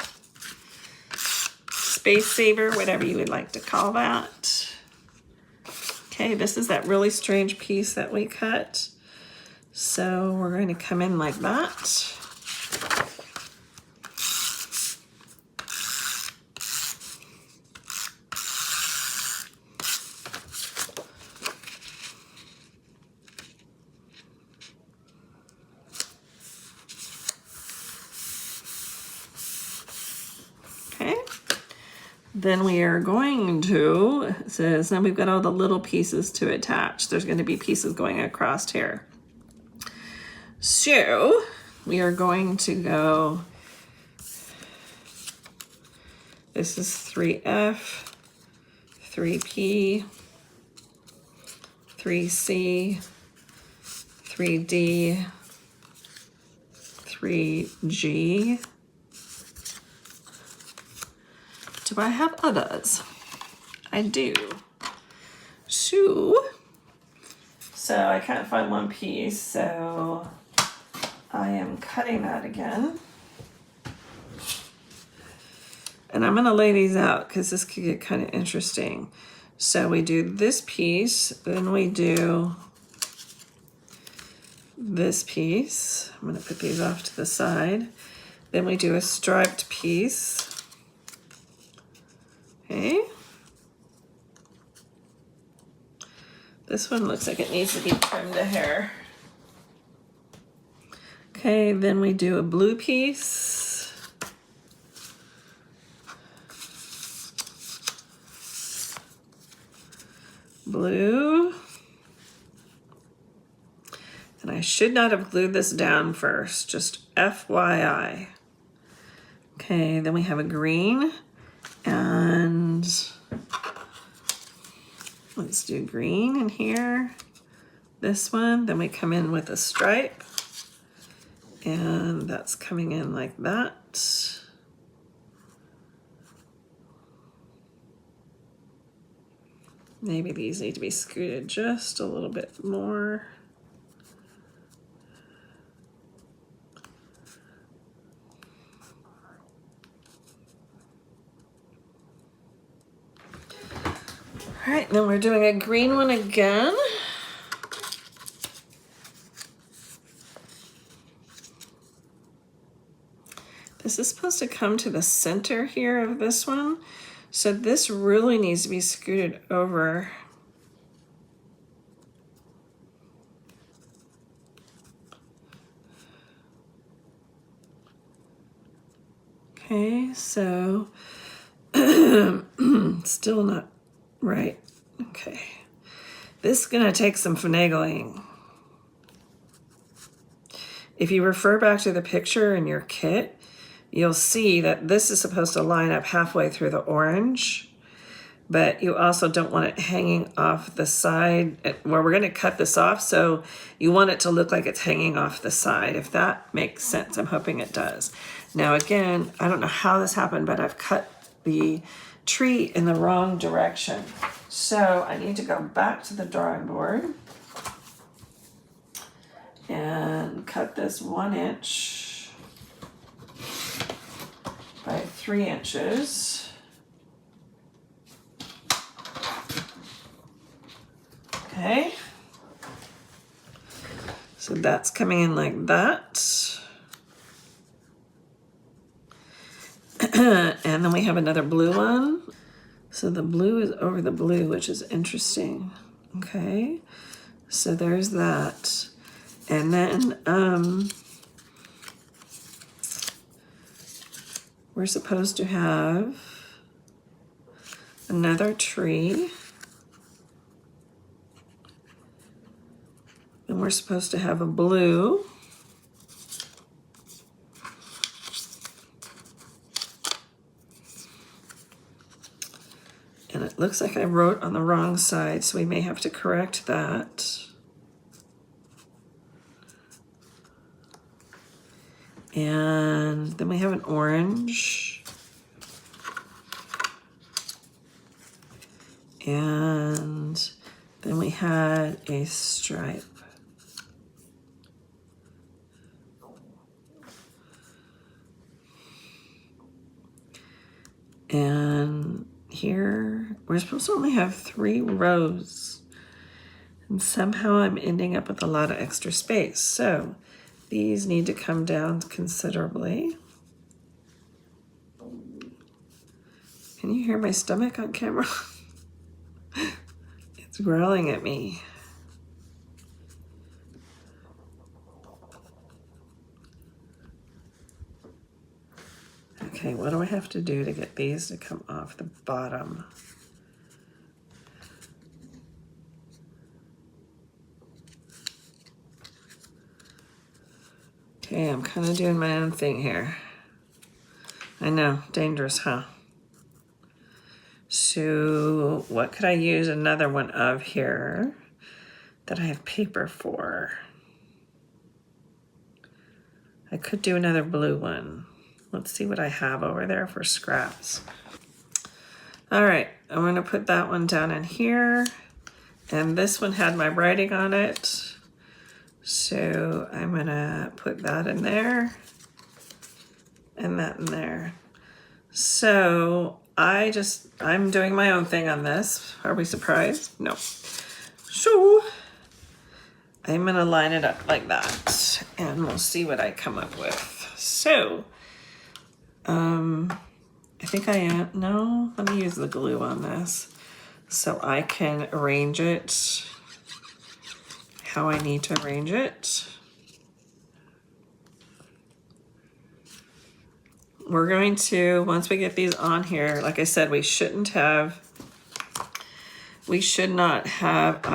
space saver, whatever you would like to call that. Okay, this is that really strange piece that we cut. So we're going to come in like that. Then we are going to, it says, now we've got all the little pieces to attach. There's going to be pieces going across here. So we are going to go, this is 3F, 3P, 3C, 3D, 3G. Do I have others? I do. So I can't find one piece, so I am cutting that again. And I'm gonna lay these out because this could get kind of interesting. So we do this piece, then we do this piece. I'm gonna put these off to the side. Then we do a striped piece. Okay. This one looks like it needs to be trimmed a hair. Okay, then we do a blue piece. Blue. And I should not have glued this down first, just FYI. Okay, then we have a green, and let's do green in here. This one, then we come in with a stripe, and that's coming in like that. Maybe these need to be scooted just a little bit more. All right, then we're doing a green one again. This is supposed to come to the center here of this one. So this really needs to be scooted over. Okay, so still not right. Okay, this is gonna take some finagling. If you refer back to the picture in your kit, you'll see that this is supposed to line up halfway through the orange, but you also don't want it hanging off the side where we're gonna cut this off, so you want it to look like it's hanging off the side, if that makes sense. I'm hoping it does. Now again, I don't know how this happened, but I've cut the tree in the wrong direction. So I need to go back to the drawing board and cut this 1 inch by 3 inches. Okay. So that's coming in like that. And then we have another blue one. So the blue is over the blue, which is interesting. Okay, so there's that. And then we're supposed to have another tree. And we're supposed to have a blue. And it looks like I wrote on the wrong side, so we may have to correct that. And then we have an orange. And then we had a stripe. And here, we're supposed to only have 3 rows. And somehow I'm ending up with a lot of extra space. So these need to come down considerably. Can you hear my stomach on camera? It's growling at me. Okay, what do I have to do to get these to come off the bottom? Okay, I'm kind of doing my own thing here. I know, dangerous, huh? So what could I use another one of here that I have paper for? I could do another blue one. Let's see what I have over there for scraps. All right, I'm gonna put that one down in here. And this one had my writing on it. So I'm gonna put that in there and that in there. So I'm doing my own thing on this. Are we surprised? No. So I'm gonna line it up like that and we'll see what I come up with. So, I think I am, no, let me use the glue on this so I can arrange it how I need to arrange it. We're going to, once we get these on here, like I said, I should not have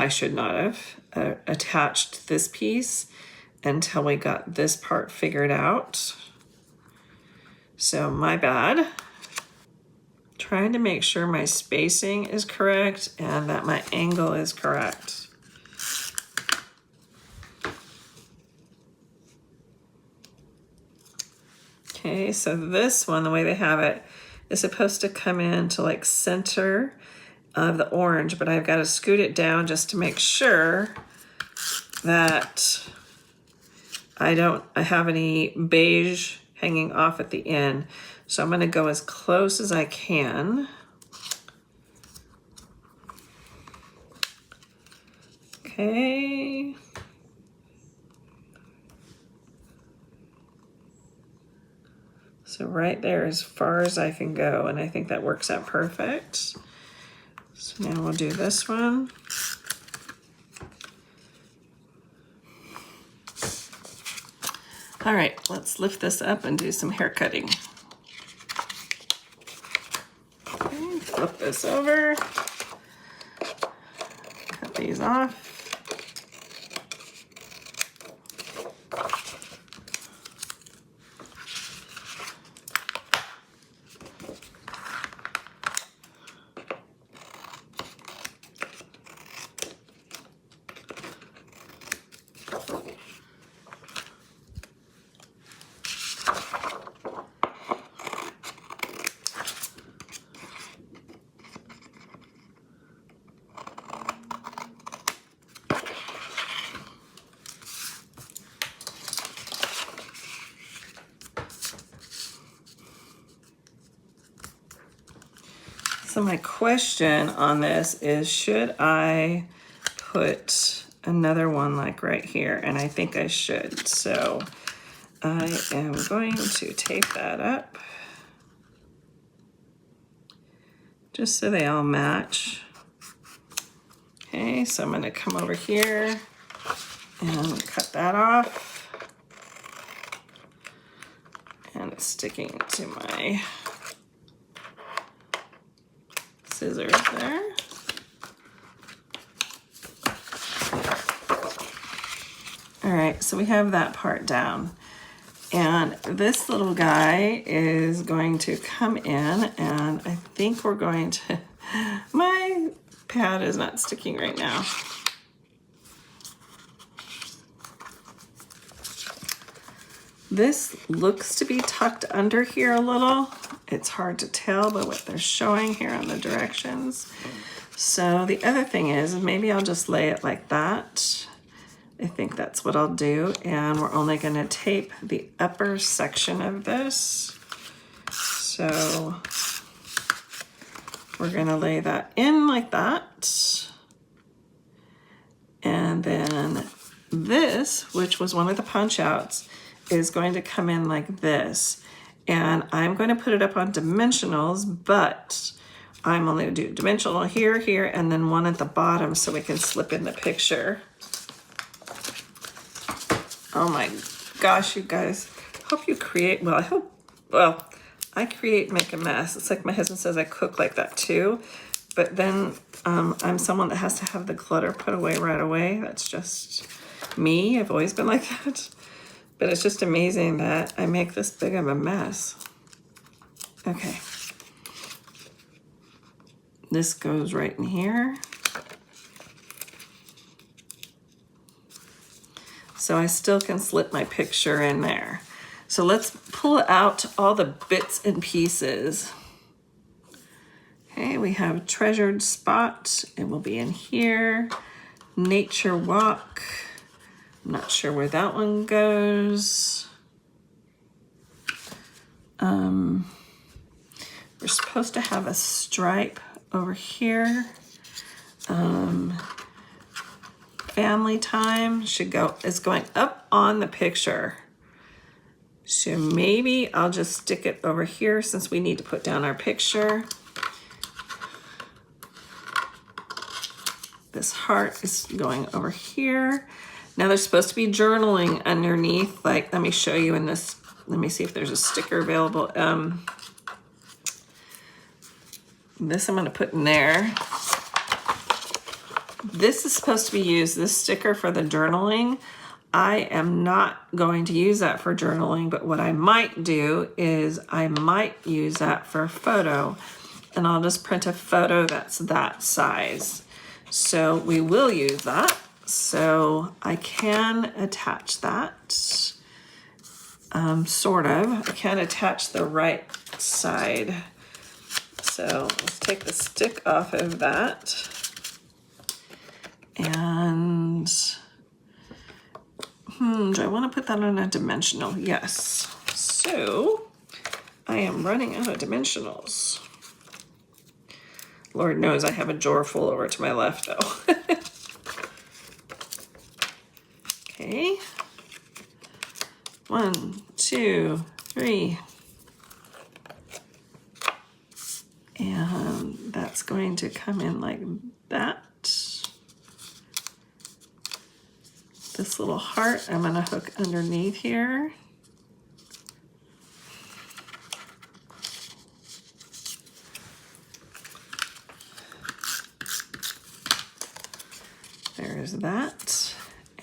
attached this piece until we got this part figured out. So my bad. Trying to make sure my spacing is correct and that my angle is correct. Okay, so this one, the way they have it, is supposed to come in to like center of the orange, but I've got to scoot it down just to make sure that I have any beige hanging off at the end. So I'm going to go as close as I can. Okay. So right there as far as I can go, and I think that works out perfect. So now we'll do this one. All right, let's lift this up and do some hair cutting. Okay, flip this over, cut these off. So my question on this is, should I put another one like right here? And I think I should. So I am going to tape that up just so they all match. Okay, so I'm going to come over here and cut that off. And it's sticking to my scissors there. All right, so we have that part down. And this little guy is going to come in, and I think we're going to, my pad is not sticking right now. This looks to be tucked under here a little. It's hard to tell by what they're showing here on the directions. So the other thing is maybe I'll just lay it like that. I think that's what I'll do. And we're only going to tape the upper section of this. So we're going to lay that in like that. And then this, which was one of the punch outs, is going to come in like this. And I'm going to put it up on dimensionals, but I'm only going to do dimensional here, here, and then one at the bottom so we can slip in the picture. Oh my gosh, you guys. Hope you create, I create, make a mess. It's like my husband says I cook like that too. But then I'm someone that has to have the clutter put away right away. That's just me. I've always been like that. But it's just amazing that I make this big of a mess. Okay. This goes right in here. So I still can slip my picture in there. So let's pull out all the bits and pieces. Okay, we have treasured spot. It will be in here. Nature walk. I'm not sure where that one goes. We're supposed to have a stripe over here. Family time is going up on the picture. So maybe I'll just stick it over here since we need to put down our picture. This heart is going over here. Now there's supposed to be journaling underneath. Like, let me show you in this. Let me see if there's a sticker available. This I'm going to put in there. This is supposed to be used, this sticker, for the journaling. I am not going to use that for journaling, but what I might do is I might use that for a photo, and I'll just print a photo that's that size. So we will use that. So I can attach that, sort of. I can attach the right side. So let's take the stick off of that. And do I want to put that on a dimensional? Yes. So I am running out of dimensionals. Lord knows I have a drawer full over to my left though. Okay. 1, 2, 3. And that's going to come in like that. This little heart I'm going to hook underneath here. There's that.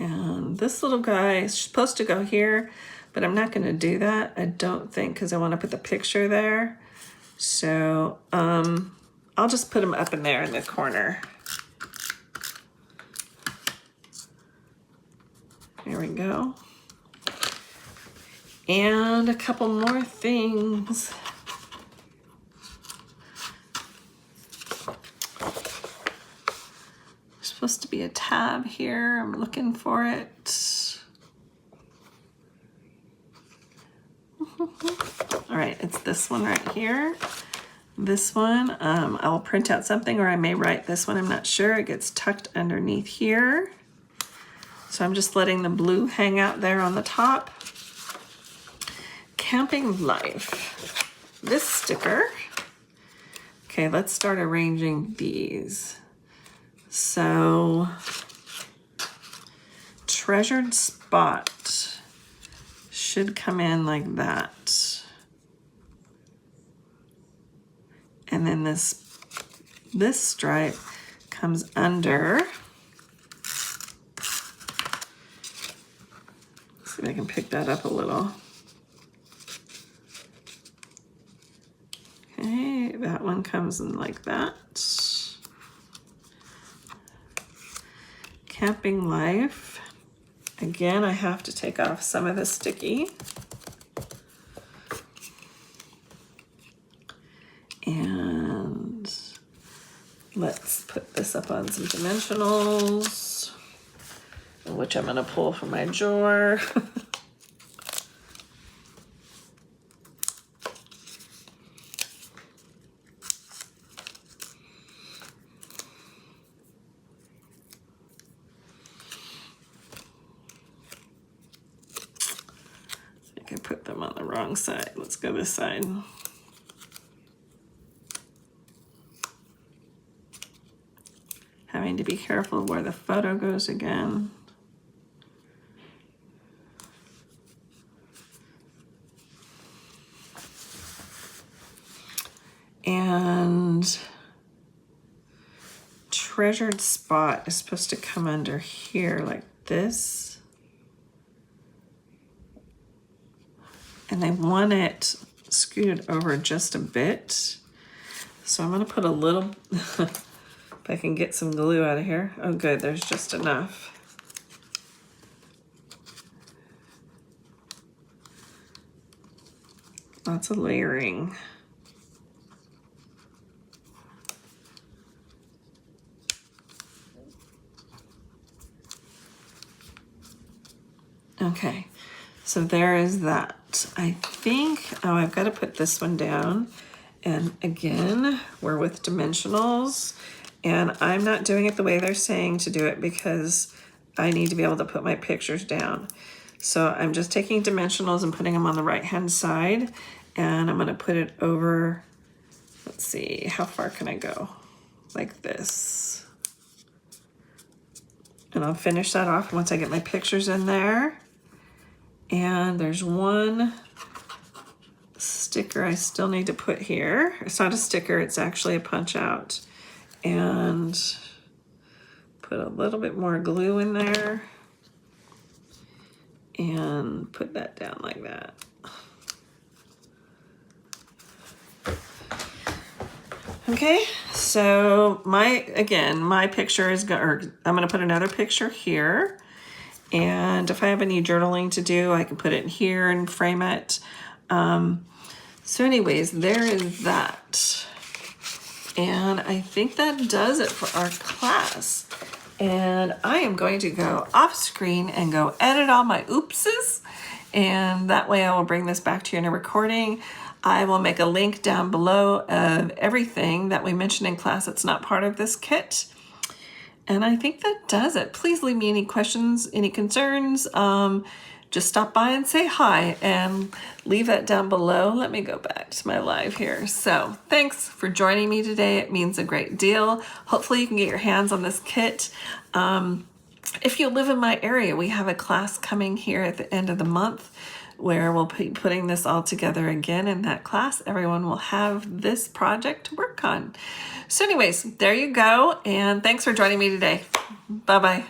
And this little guy is supposed to go here, but I'm not going to do that, I don't think, because I want to put the picture there. So I'll just put him up in there in the corner. There we go. And a couple more things. There's supposed to be a tab here. I'm looking for it. All right, it's this one right here. This one, I'll print out something, or I may write this one, I'm not sure. It gets tucked underneath here. So I'm just letting the blue hang out there on the top. Camping life. This sticker. Okay, let's start arranging these. So, treasured spot should come in like that. And then this stripe comes under. See if I can pick that up a little. Okay, that one comes in like that. Camping life. Again, I have to take off some of the sticky. And let's put this up on some dimensionals, which I'm going to pull from my drawer. I think I put them on the wrong side. Let's go this side. Having to be careful where the photo goes again. And treasured spot is supposed to come under here like this. and I want it scooted over just a bit. So I'm gonna put a little, if I can get some glue out of here. Oh good, there's just enough. Lots of layering. Okay, so there is that. I think, oh, I've got to put this one down. And again, we're with dimensionals, and I'm not doing it the way they're saying to do it because I need to be able to put my pictures down. So I'm just taking dimensionals and putting them on the right-hand side, and I'm going to put it over, let's see, how far can I go? Like this. And I'll finish that off once I get my pictures in there. And there's one sticker I still need to put here. It's not a sticker, it's actually a punch out. And put a little bit more glue in there and put that down like that. Okay, so my picture is, or I'm gonna put another picture here. And if I have any journaling to do, I can put it here and frame it. So anyways, there is that. And I think that does it for our class. And I am going to go off screen and go edit all my oopses. And that way I will bring this back to you in a recording. I will make a link down below of everything that we mentioned in class that's not part of this kit. And I think that does it. Please leave me any questions, any concerns. Just stop by and say hi and leave that down below. Let me go back to my live here. So thanks for joining me today. It means a great deal. Hopefully you can get your hands on this kit. If you live in my area, we have a class coming here at the end of the month where we'll be putting this all together again. In that class, everyone will have this project to work on. So anyways, there you go. And thanks for joining me today. Bye-bye.